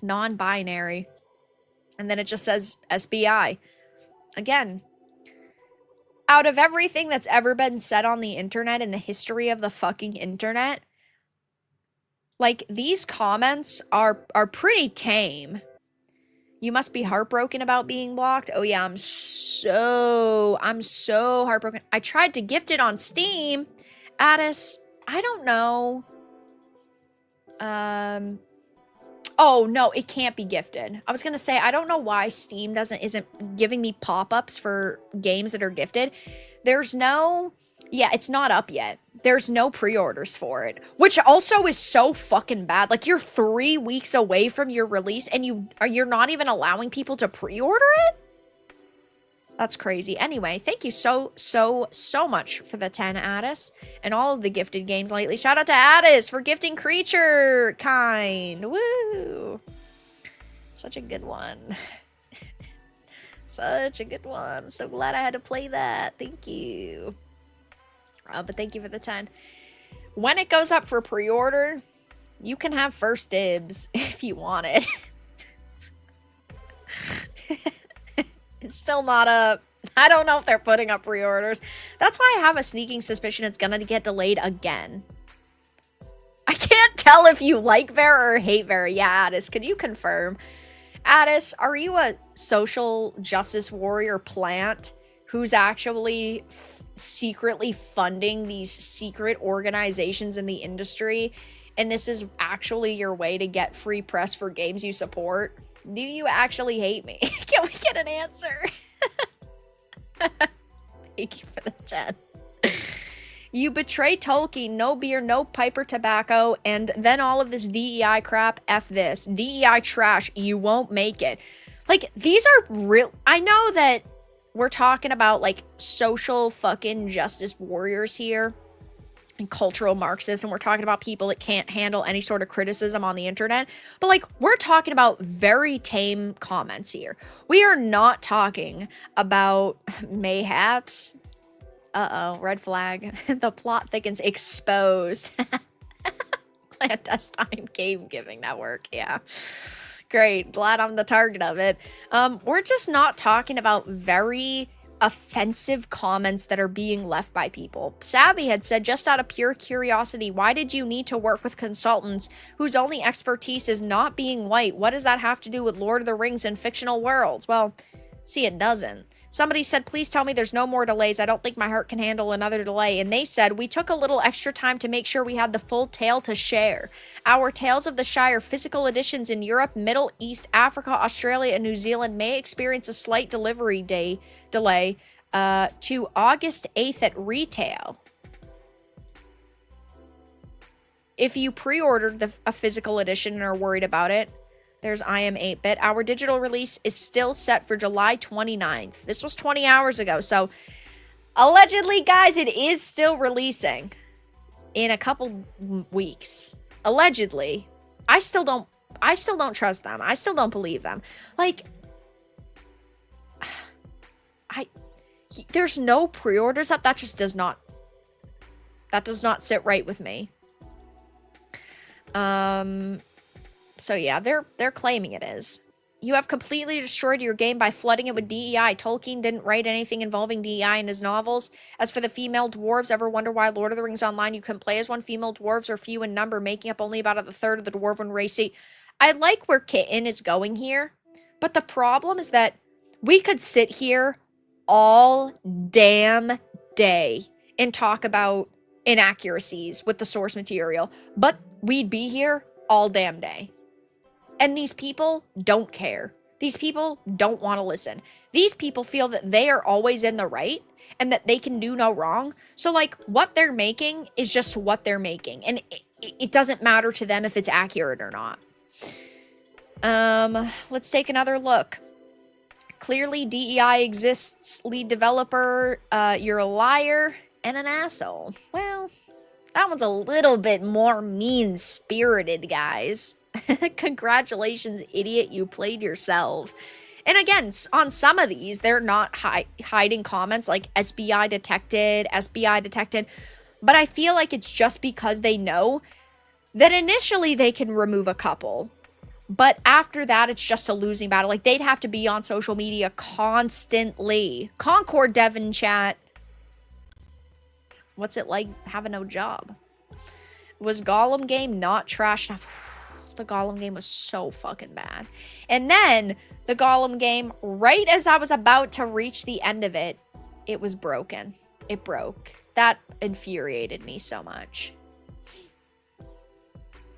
Non-binary. And then it just says SBI. Again, out of everything that's ever been said on the internet in the history of the fucking internet, like, these comments are pretty tame. You must be heartbroken about being blocked. Oh yeah, I'm so heartbroken. I tried to gift it on Steam. Addis, I don't know. Oh no, it can't be gifted. I was gonna say, I don't know why Steam isn't giving me pop-ups for games that are gifted. There's no, yeah, it's not up yet. there's no pre-orders for it, which also is so fucking bad. Like, you're 3 weeks away from your release and you're not even allowing people to pre-order it? That's crazy. Anyway, thank you so much for the 10, Addis, and all of the gifted games lately. Shout out to Addis for gifting Creature Kind. Woo! Such a good one. Such a good one. So glad I had to play that. Thank you. But thank you for the 10. When it goes up for pre-order, you can have first dibs if you want it. It's still not up. I don't know if they're putting up pre-orders. That's why I have a sneaking suspicion it's gonna get delayed again. I can't tell if you like Vera or hate Vera. Yeah, Addis, could you confirm? Addis, are you a social justice warrior plant who's actually secretly funding these secret organizations in the industry, and this is actually your way to get free press for games you support? Do you actually hate me? Can we get an answer? Thank you for the 10. You betray Tolkien, no beer, no piper tobacco, and then all of this DEI crap. F this. DEI trash. You won't make it. Like, these are real. I know that we're talking about, like, social fucking justice warriors here and cultural Marxists, and we're talking about people that can't handle any sort of criticism on the internet. But, like, we're talking about very tame comments here. We are not talking about mayhaps. Uh-oh, red flag. The plot thickens. Exposed. Clandestine game giving network. Yeah. Great. Glad I'm the target of it. We're just not talking about very offensive comments that are being left by people. Savvy had said, just out of pure curiosity, why did you need to work with consultants whose only expertise is not being white? What does that have to do with Lord of the Rings and fictional worlds? Well, see, it doesn't. Somebody said, please tell me there's no more delays. I don't think my heart can handle another delay. And they said, we took a little extra time to make sure we had the full tale to share. Our Tales of the Shire physical editions in Europe, Middle East, Africa, Australia, and New Zealand may experience a slight delivery delay to August 8th at retail. If you pre-ordered a physical edition and are worried about it, there's I am 8-bit. Our digital release is still set for July 29th. This was 20 hours ago, so allegedly, guys, it is still releasing in a couple weeks. Allegedly. I still don't trust them. I still don't believe them. Like, there's no pre-orders up. That just does not sit right with me. So yeah, they're claiming it is. You have completely destroyed your game by flooding it with DEI. Tolkien didn't write anything involving DEI in his novels. As for the female dwarves, ever wonder why Lord of the Rings Online you can play as one? Female dwarves are few in number, making up only about a third of the dwarven race. See, I like where Kitten is going here, but the problem is that we could sit here all damn day and talk about inaccuracies with the source material, but we'd be here all damn day. And these people don't care. These people don't want to listen. These people feel that they are always in the right and that they can do no wrong. So, like, what they're making is just what they're making. And it doesn't matter to them if it's accurate or not. Let's take another look. Clearly, DEI exists. Lead developer, you're a liar and an asshole. Well, that one's a little bit more mean-spirited, guys. Congratulations, idiot, you played yourself. And again, on some of these, they're not hiding comments like SBI detected. But I feel like it's just because they know that initially they can remove a couple. But after that, it's just a losing battle. Like, they'd have to be on social media constantly. Concord Devon chat. What's it like having no job? Was Gollum game not trash enough? The Gollum game was so fucking bad. And then the Gollum game, right as I was about to reach the end of it, it was broken. It broke. That infuriated me so much.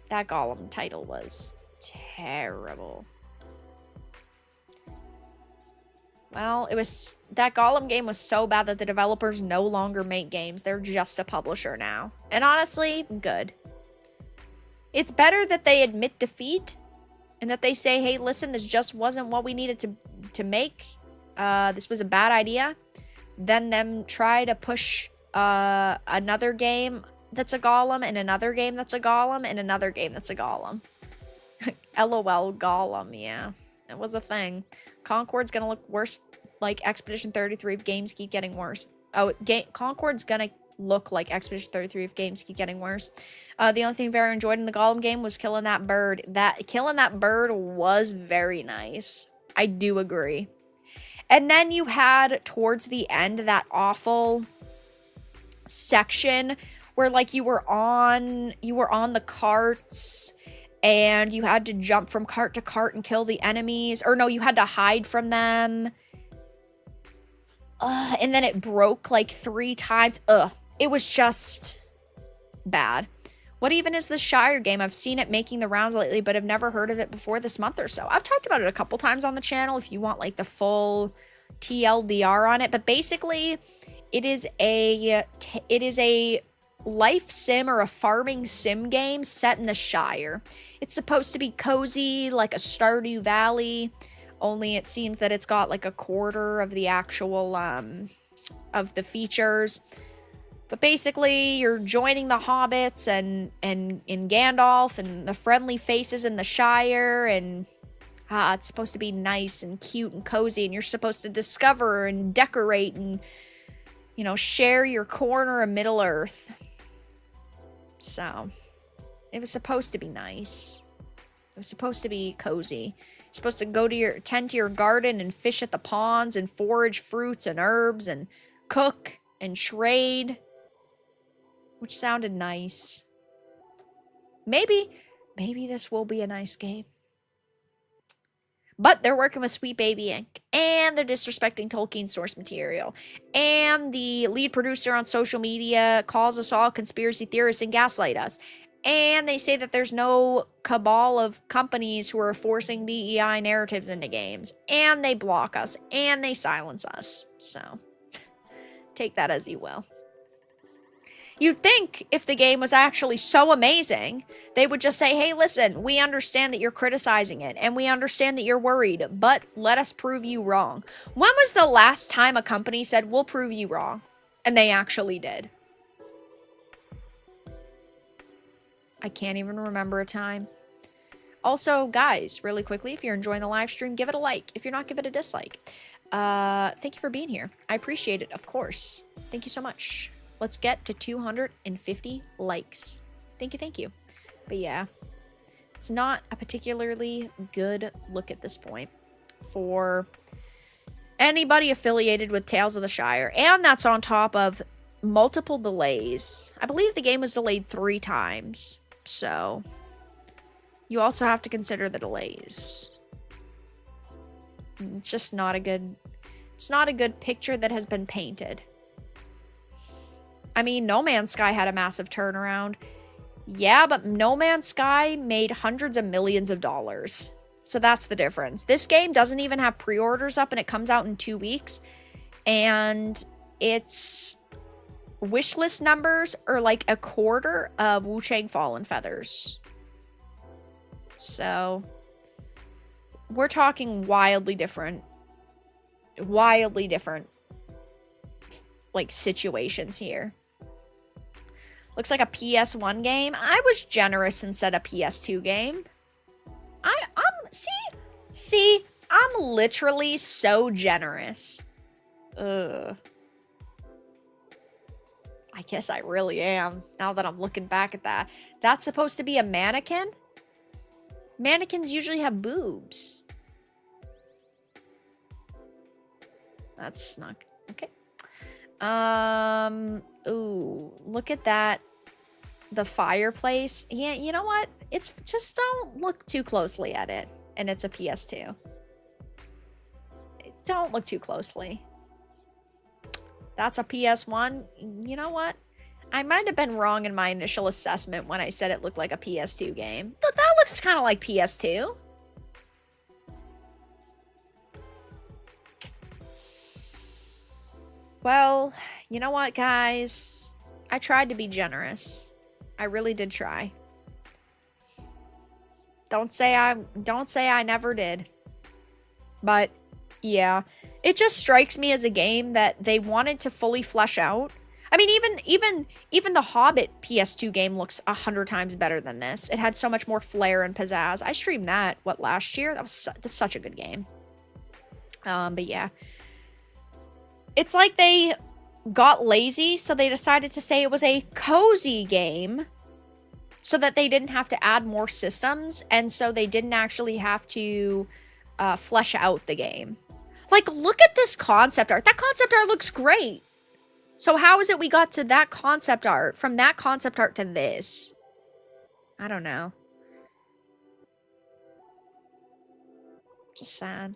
That Gollum title was terrible. Well, that Gollum game was so bad that the developers no longer make games. They're just a publisher now. And honestly, good. It's better that they admit defeat and that they say, hey, listen, this just wasn't what we needed to make. This was a bad idea. Than them try to push another game that's a Gollum and another game that's a Gollum and another game that's a Gollum. LOL, Gollum, yeah. It was a thing. Concord's gonna look worse like Expedition 33 if games keep getting worse. Oh, Concord's gonna look like Expedition 33 if games keep getting worse. The only thing Vera enjoyed in the Gollum game was killing that bird. Killing that bird was very nice. I do agree. And then you had, towards the end, that awful section where, like, you were on the carts and you had to jump from cart to cart and kill the enemies. Or no, you had to hide from them. And then it broke, like, 3 times. It was just bad. What even is the Shire game? I've seen it making the rounds lately, but I've never heard of it before this month or so. I've talked about it a couple times on the channel if you want, like, the full TLDR on it. But basically, it is a life sim or a farming sim game set in the Shire. It's supposed to be cozy, like a Stardew Valley, only it seems that it's got like a quarter of the actual, of the features. But basically, you're joining the hobbits and Gandalf and the friendly faces in the Shire, and it's supposed to be nice and cute and cozy, and you're supposed to discover and decorate and, you know, share your corner of Middle-earth. So, it was supposed to be nice. It was supposed to be cozy. You're supposed to go to tend to your garden and fish at the ponds and forage fruits and herbs and cook and trade. Which sounded nice. Maybe this will be a nice game. But they're working with Sweet Baby Inc. And they're disrespecting Tolkien's source material. And the lead producer on social media calls us all conspiracy theorists and gaslight us. And they say that there's no cabal of companies who are forcing DEI narratives into games. And they block us. And they silence us. So, take that as you will. You'd think if the game was actually so amazing, they would just say, hey, listen, we understand that you're criticizing it, and we understand that you're worried, but let us prove you wrong. When was the last time a company said, we'll prove you wrong? And they actually did. I can't even remember a time. Also, guys, really quickly, if you're enjoying the live stream, give it a like. If you're not, give it a dislike. Thank you for being here. I appreciate it, of course. Thank you so much. Let's get to 250 likes. Thank you. But yeah, it's not a particularly good look at this point for anybody affiliated with Tales of the Shire. And that's on top of multiple delays. I believe the game was delayed 3 times. So you also have to consider the delays. It's just not a good picture that has been painted. I mean, No Man's Sky had a massive turnaround. Yeah, but No Man's Sky made hundreds of millions of dollars. So that's the difference. This game doesn't even have pre-orders up and it comes out in 2 weeks. And its wishlist numbers are like a quarter of Wu Chang Fallen Feathers. So we're talking wildly different like situations here. Looks like a PS1 game. I was generous and said a PS2 game. I'm literally so generous. Ugh. I guess I really am, now that I'm looking back at that. That's supposed to be a mannequin? Mannequins usually have boobs. That's not okay. Ooh, look at that. The fireplace. Yeah, you know what? It's just don't look too closely at it. And it's a PS2. Don't look too closely. That's a PS1. You know what? I might have been wrong in my initial assessment when I said it looked like a PS2 game. But that looks kind of like PS2. Well, you know what, guys? I tried to be generous. I really did try. Don't say I never did. But yeah, it just strikes me as a game that they wanted to fully flesh out. I mean, even the Hobbit PS2 game looks 100 times better than this. It had so much more flair and pizzazz. I streamed that last year. That's such a good game. But yeah, it's like they got lazy, so they decided to say it was a cozy game so that they didn't have to add more systems, and so they didn't actually have to flesh out the game. Like, look at this concept art. That concept art looks great. So how is it we got to that concept art, from that concept art to this? I don't know. Just sad.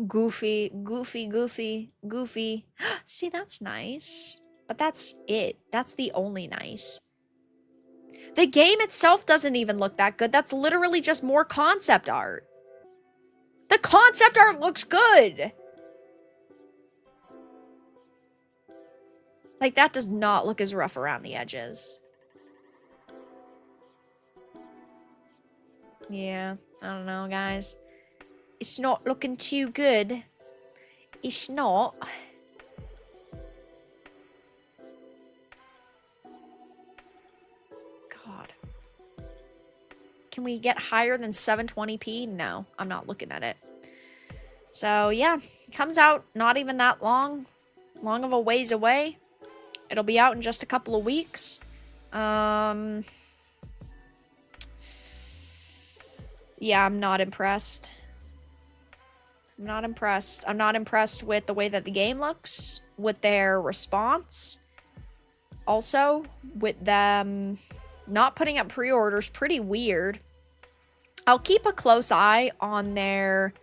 Goofy. See, that's nice. But that's it. That's the only nice. The game itself doesn't even look that good. That's literally just more concept art. The concept art looks good. Like, that does not look as rough around the edges. Yeah, I don't know, guys. It's not looking too good. It's not. God. Can we get higher than 720p? No, I'm not looking at it. So, yeah. It comes out not even that long of a ways away. It'll be out in just a couple of weeks. Yeah, I'm not impressed. I'm not impressed. I'm not impressed with the way that the game looks, with their response. Also, with them not putting up pre-orders, pretty weird. I'll keep a close eye on their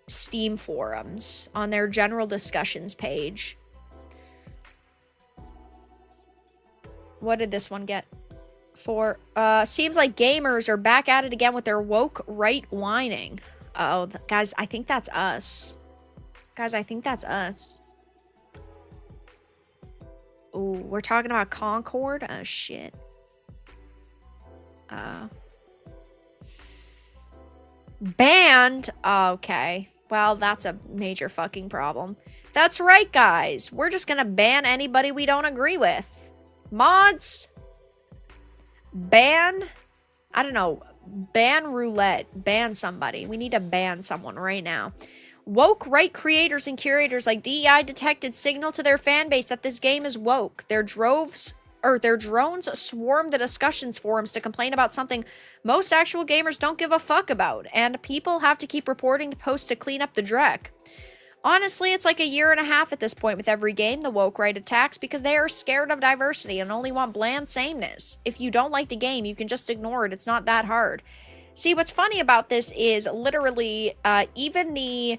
Steam forums, on their general discussions page. What did this one get? For seems like gamers are back at it again with their woke right whining. Uh oh, guys, I think that's us. Guys, I think that's us. Ooh, we're talking about Concord? Oh shit. Banned? Okay. Well, that's a major fucking problem. That's right, guys. We're just gonna ban anybody we don't agree with. Mods, ban, I don't know, ban roulette, ban somebody. We need to ban someone right now. Woke right creators and curators like DEI detected signal to their fan base that this game is woke. Their drones swarm the discussions forums to complain about something most actual gamers don't give a fuck about, and people have to keep reporting the posts to clean up the dreck. Honestly, it's like a year and a half at this point with every game the woke right attacks because they are scared of diversity and only want bland sameness. If you don't like the game, you can just ignore it. It's not that hard. See, what's funny about this is literally even the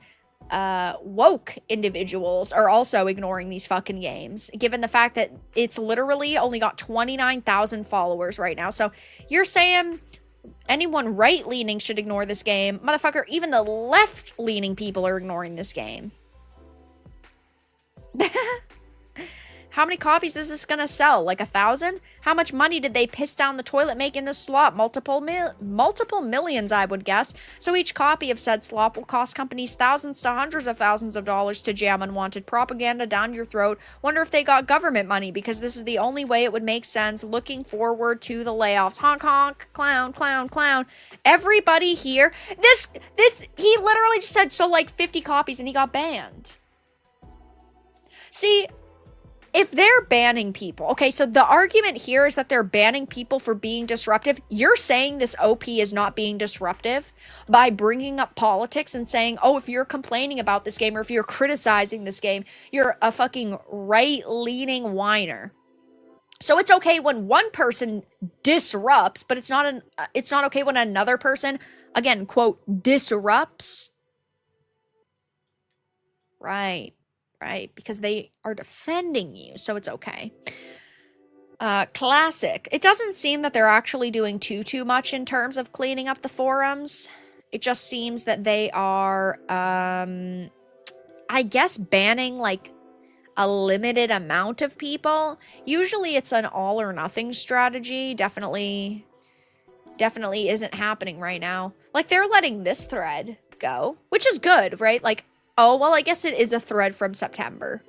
woke individuals are also ignoring these fucking games, given the fact that it's literally only got 29,000 followers right now. So you're saying anyone right-leaning should ignore this game. Motherfucker, even the left-leaning people are ignoring this game. How many copies is this gonna sell? Like 1,000? How much money did they piss down the toilet making this slop? Multiple millions, I would guess. So each copy of said slop will cost companies thousands to hundreds of thousands of dollars to jam unwanted propaganda down your throat. Wonder if they got government money, because this is the only way it would make sense. Looking forward to the layoffs. Honk honk, clown, clown, clown. Everybody here, he literally just said, so like 50 copies and he got banned. See, if they're banning people, okay, so the argument here is that they're banning people for being disruptive. You're saying this OP is not being disruptive by bringing up politics and saying, oh, if you're complaining about this game or if you're criticizing this game, you're a fucking right-leaning whiner. So it's okay when one person disrupts, but it's not okay when another person, again, quote, disrupts. Right. Right, because they are defending you, so it's okay. Classic. It doesn't seem that they're actually doing too much in terms of cleaning up the forums. It just seems that they are, I guess, banning, like, a limited amount of people. Usually it's an all or nothing strategy. Definitely isn't happening right now. Like, they're letting this thread go, which is good, right? Like, oh, well, I guess it is a thread from September.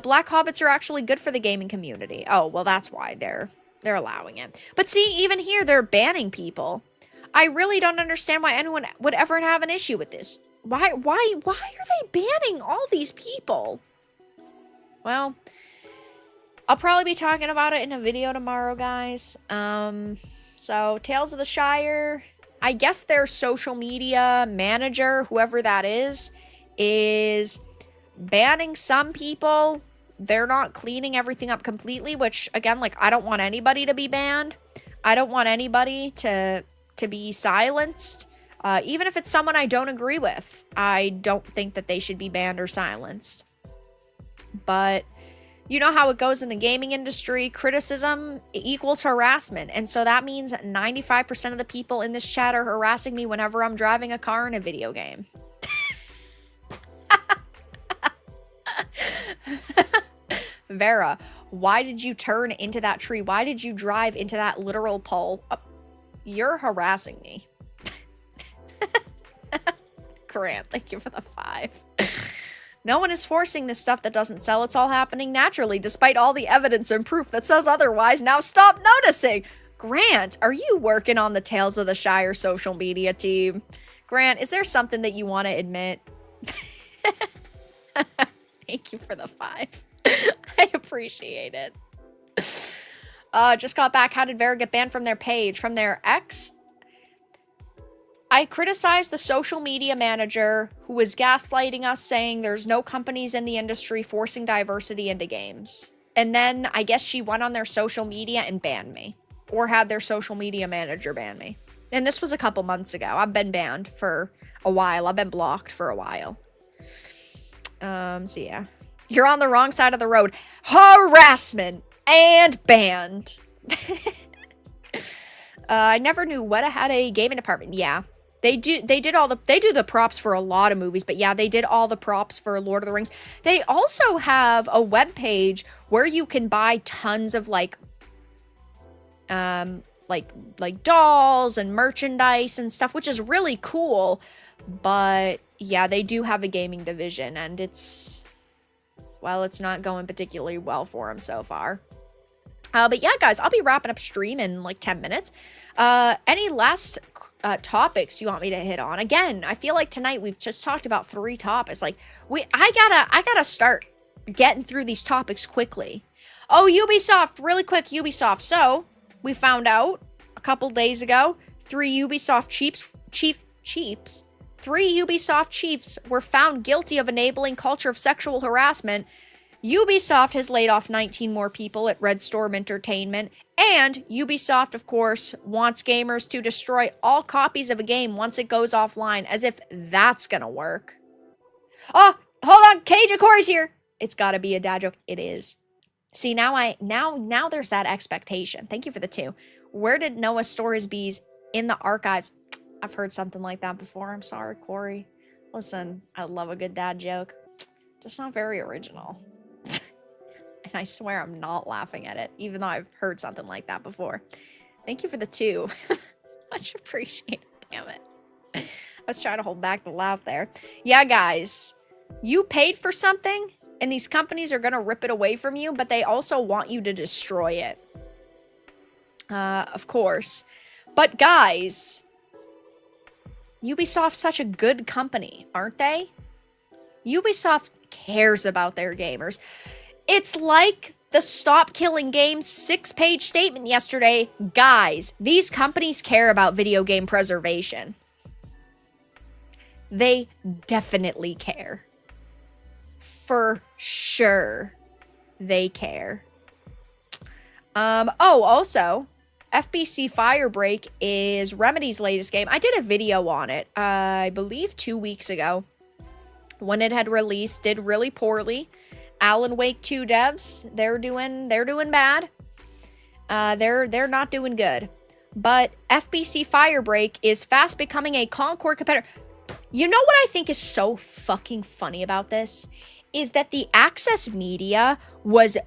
Black Hobbits are actually good for the gaming community. Oh, well, that's why they're allowing it. But see, even here, they're banning people. I really don't understand why anyone would ever have an issue with this. Why are they banning all these people? Well, I'll probably be talking about it in a video tomorrow, guys. So, Tales of the Shire, I guess their social media manager, whoever that is banning some people. They're not cleaning everything up completely, which, again, like, I don't want anybody to be banned. I don't want anybody to be silenced. Even if it's someone I don't agree with, I don't think that they should be banned or silenced. But you know how it goes in the gaming industry. Criticism equals harassment. And so that means 95% of the people in this chat are harassing me whenever I'm driving a car in a video game. Vera, why did you turn into that tree? Why did you drive into that literal pole? You're harassing me. Grant, thank you for the 5. No one is forcing this stuff that doesn't sell. It's all happening naturally, despite all the evidence and proof that says otherwise. Now stop noticing. Grant, are you working on the Tales of the Shire social media team? Grant, is there something that you want to admit? Thank you for the 5. I appreciate it. Just got back. How did Vera get banned from their page? From their ex? I criticized the social media manager who was gaslighting us, saying there's no companies in the industry forcing diversity into games. And then I guess she went on their social media and banned me. Or had their social media manager ban me. And this was a couple months ago. I've been banned for a while. I've been blocked for a while. So yeah. You're on the wrong side of the road. Harassment and banned. I never knew Weta had a gaming department. Yeah. They do the props for a lot of movies, but yeah, they did all the props for Lord of the Rings. They also have a webpage where you can buy tons of like dolls and merchandise and stuff, which is really cool. But yeah, they do have a gaming division, and it's not going particularly well for them so far. But yeah, guys, I'll be wrapping up stream in like 10 minutes. Any last topics you want me to hit on? Again, I feel like tonight we've just talked about 3 topics. Like, I gotta start getting through these topics quickly. Oh, Ubisoft, really quick, Ubisoft. So, we found out a couple days ago, 3 Ubisoft chiefs were found guilty of enabling culture of sexual harassment. Ubisoft has laid off 19 more people at Red Storm Entertainment, and Ubisoft, of course, wants gamers to destroy all copies of a game once it goes offline, as if that's gonna work. Oh, hold on, Cage of Corey's here. It's gotta be a dad joke. It is. See, now there's that expectation. Thank you for the 2. Where did Noah store his bees? In the archives. I've heard something like that before. I'm sorry, Corey. Listen, I love a good dad joke. Just not very original. And I swear I'm not laughing at it, even though I've heard something like that before. Thank you for the 2. Much appreciated, damn it. I was trying to hold back the laugh there. Yeah, guys, you paid for something, and these companies are going to rip it away from you, but they also want you to destroy it. Of course. But guys, Ubisoft's such a good company, aren't they? Ubisoft cares about their gamers. It's like the Stop Killing Games 6-page statement yesterday. Guys, these companies care about video game preservation. They definitely care. For sure, they care. Oh, also, FBC Firebreak is Remedy's latest game. I did a video on it, I believe 2 weeks ago, when it had released. Did really poorly. Alan Wake 2 devs, they're doing bad. They're not doing good. but FBC Firebreak is fast becoming a Concord competitor. You know what I think is so fucking funny about this? Is that the Access media was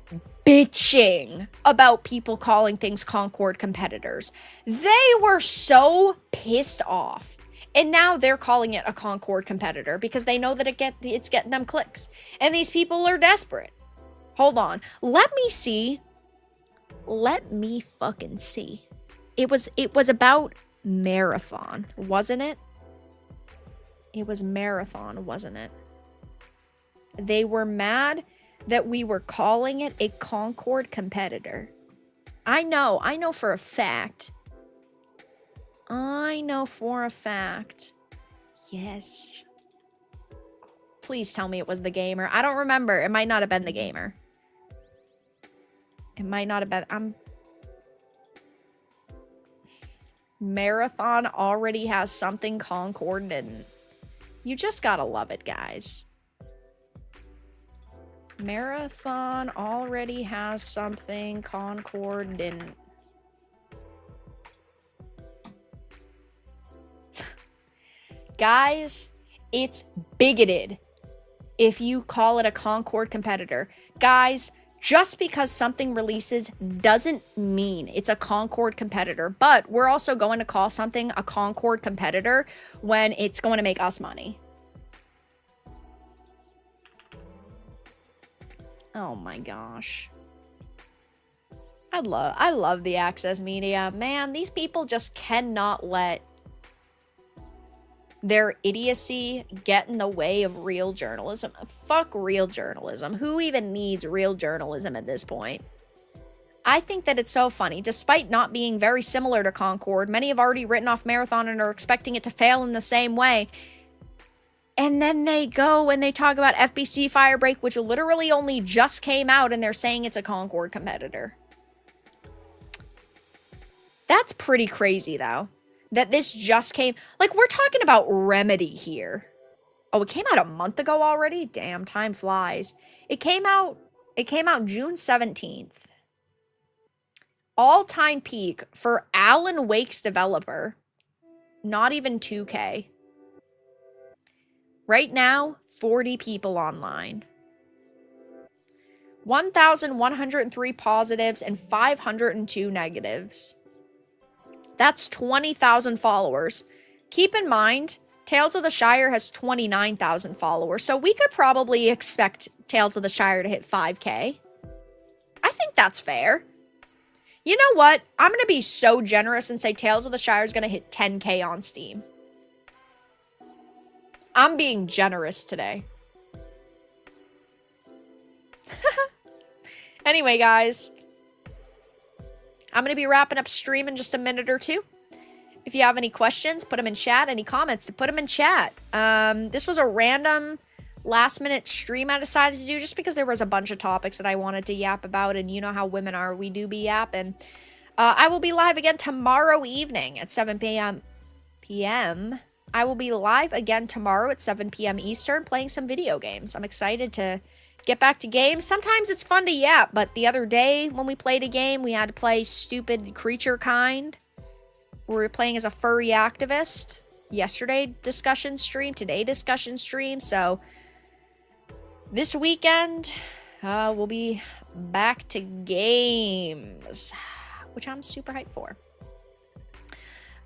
bitching about people calling things Concord competitors. They were so pissed off. And now they're calling it a Concord competitor because they know that it's getting them clicks. And these people are desperate. Hold on. Let me see. Let me fucking see. It was about Marathon, wasn't it? It was Marathon, wasn't it? They were mad that we were calling it a Concord competitor. I know for a fact. I know for a fact. Yes. Please tell me it was the gamer. I don't remember. It might not have been the gamer. It might not have been. Marathon already has something Concord didn't. You just gotta love it, guys. Marathon already has something Concord didn't. Guys, it's bigoted if you call it a Concord competitor. Guys, just because something releases doesn't mean it's a Concord competitor. But we're also going to call something a Concord competitor when it's going to make us money. Oh my gosh. I love the Access media. Man, these people just cannot let their idiocy get in the way of real journalism. Fuck real journalism. Who even needs real journalism at this point? I think that it's so funny. Despite not being very similar to Concord, many have already written off Marathon and are expecting it to fail in the same way. And then they go and they talk about FBC Firebreak, which literally only just came out, and they're saying it's a Concord competitor. That's pretty crazy, though. That this just came... Like, we're talking about Remedy here. Oh, it came out a month ago already? Damn, time flies. It came out June 17th. All-time peak for Alan Wake's developer. Not even 2K. Right now, 40 people online. 1,103 positives and 502 negatives. That's 20,000 followers. Keep in mind, Tales of the Shire has 29,000 followers, so we could probably expect Tales of the Shire to hit 5K. I think that's fair. You know what? I'm going to be so generous and say Tales of the Shire is going to hit 10K on Steam. I'm being generous today. Anyway, guys. I'm going to be wrapping up stream in just a minute or two. If you have any questions, put them in chat. Any comments, put them in chat. This was a random last-minute stream I decided to do just because there was a bunch of topics that I wanted to yap about, and you know how women are. We do be yapping. I will be live again tomorrow evening at 7 p.m. I will be live again tomorrow at 7 p.m. Eastern playing some video games. I'm excited to get back to games. Sometimes it's fun to yap, but the other day when we played a game, we had to play Stupid Creature Kind. We were playing as a furry activist. Yesterday, discussion stream. Today, discussion stream. So, this weekend, we'll be back to games, which I'm super hyped for.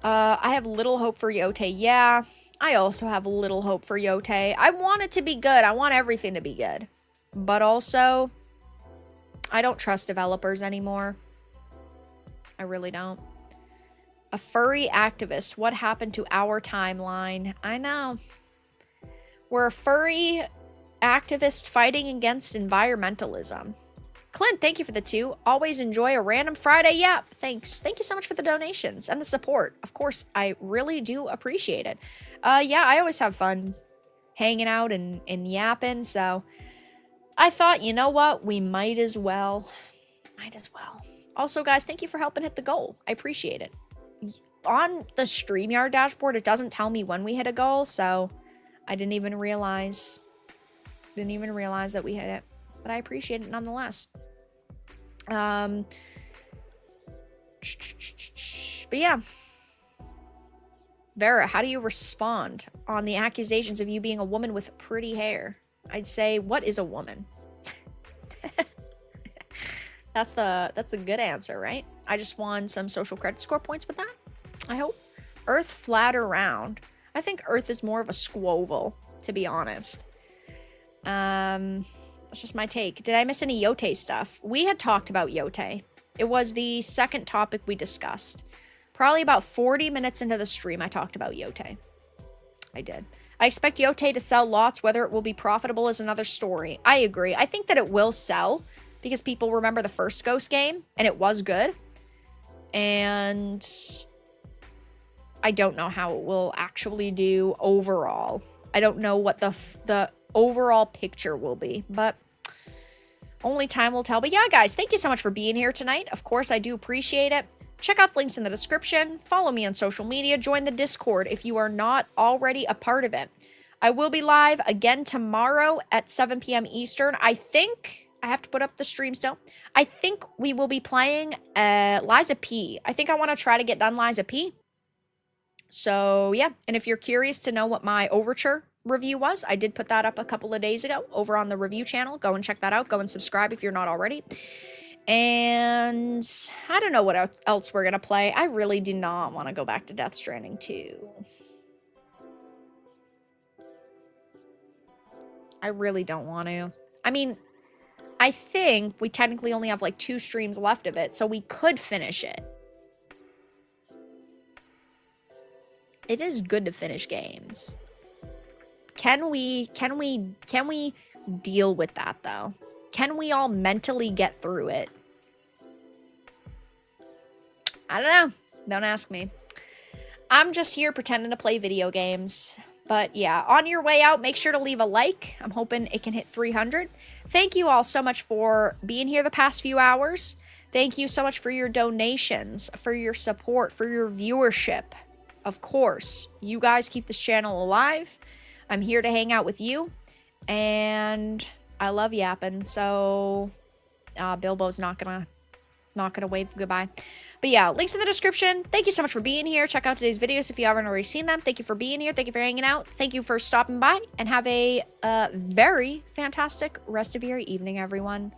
I have little hope for Yotei. Yeah, I also have little hope for Yotei. I want it to be good. I want everything to be good. But also, I don't trust developers anymore. I really don't. A furry activist. What happened to our timeline? I know. We're a furry activist fighting against environmentalism. Clint, thank you for the 2. Always enjoy a random Friday yap. Thanks. Thank you so much for the donations and the support. Of course, I really do appreciate it. Yeah, I always have fun hanging out and yapping, so I thought, you know what? We might as well. Also, guys, thank you for helping hit the goal. I appreciate it. On the StreamYard dashboard, it doesn't tell me when we hit a goal, so I didn't even realize that we hit it. But I appreciate it nonetheless. But yeah. Vera, how do you respond on the accusations of you being a woman with pretty hair? I'd say, what is a woman? That's a good answer, right? I just won some social credit score points with that, I hope. Earth flat or round? I think Earth is more of a squoval, to be honest. That's just my take. Did I miss any Yotei stuff? We had talked about Yotei. It was the second topic we discussed. Probably about 40 minutes into the stream, I talked about Yotei. I did. I expect Yotei to sell lots. Whether it will be profitable is another story. I agree. I think that it will sell because people remember the first Ghost game, and it was good. And I don't know how it will actually do overall. I don't know what the overall picture will be, but only time will tell. But yeah, guys, thank you so much for being here tonight. Of course, I do appreciate it. Check out the links in the description. Follow me on social media. Join the Discord if you are not already a part of it. I will be live again tomorrow at 7 p.m. Eastern. I think I have to put up the stream still. I think we will be playing Liza P. I think I want to try to get done Liza P. So yeah, and if you're curious to know what my Overture review was, I did put that up a couple of days ago over on the review channel. Go and check that out. Go and subscribe if you're not already. And I don't know what else we're going to play. I really do not want to go back to Death Stranding 2. I really don't want to. I mean, I think we technically only have like 2 streams left of it, so we could finish it. It is good to finish games. Can we deal with that though? Can we all mentally get through it? I don't know. Don't ask me. I'm just here pretending to play video games. But yeah, on your way out, make sure to leave a like. I'm hoping it can hit 300. Thank you all so much for being here the past few hours. Thank you so much for your donations, for your support, for your viewership. Of course, you guys keep this channel alive. I'm here to hang out with you. And I love yapping. So Bilbo's not gonna wave goodbye. But yeah, links in the description. Thank you so much for being here. Check out today's videos if you haven't already seen them. Thank you for being here. Thank you for hanging out. Thank you for stopping by. And have a very fantastic rest of your evening, everyone.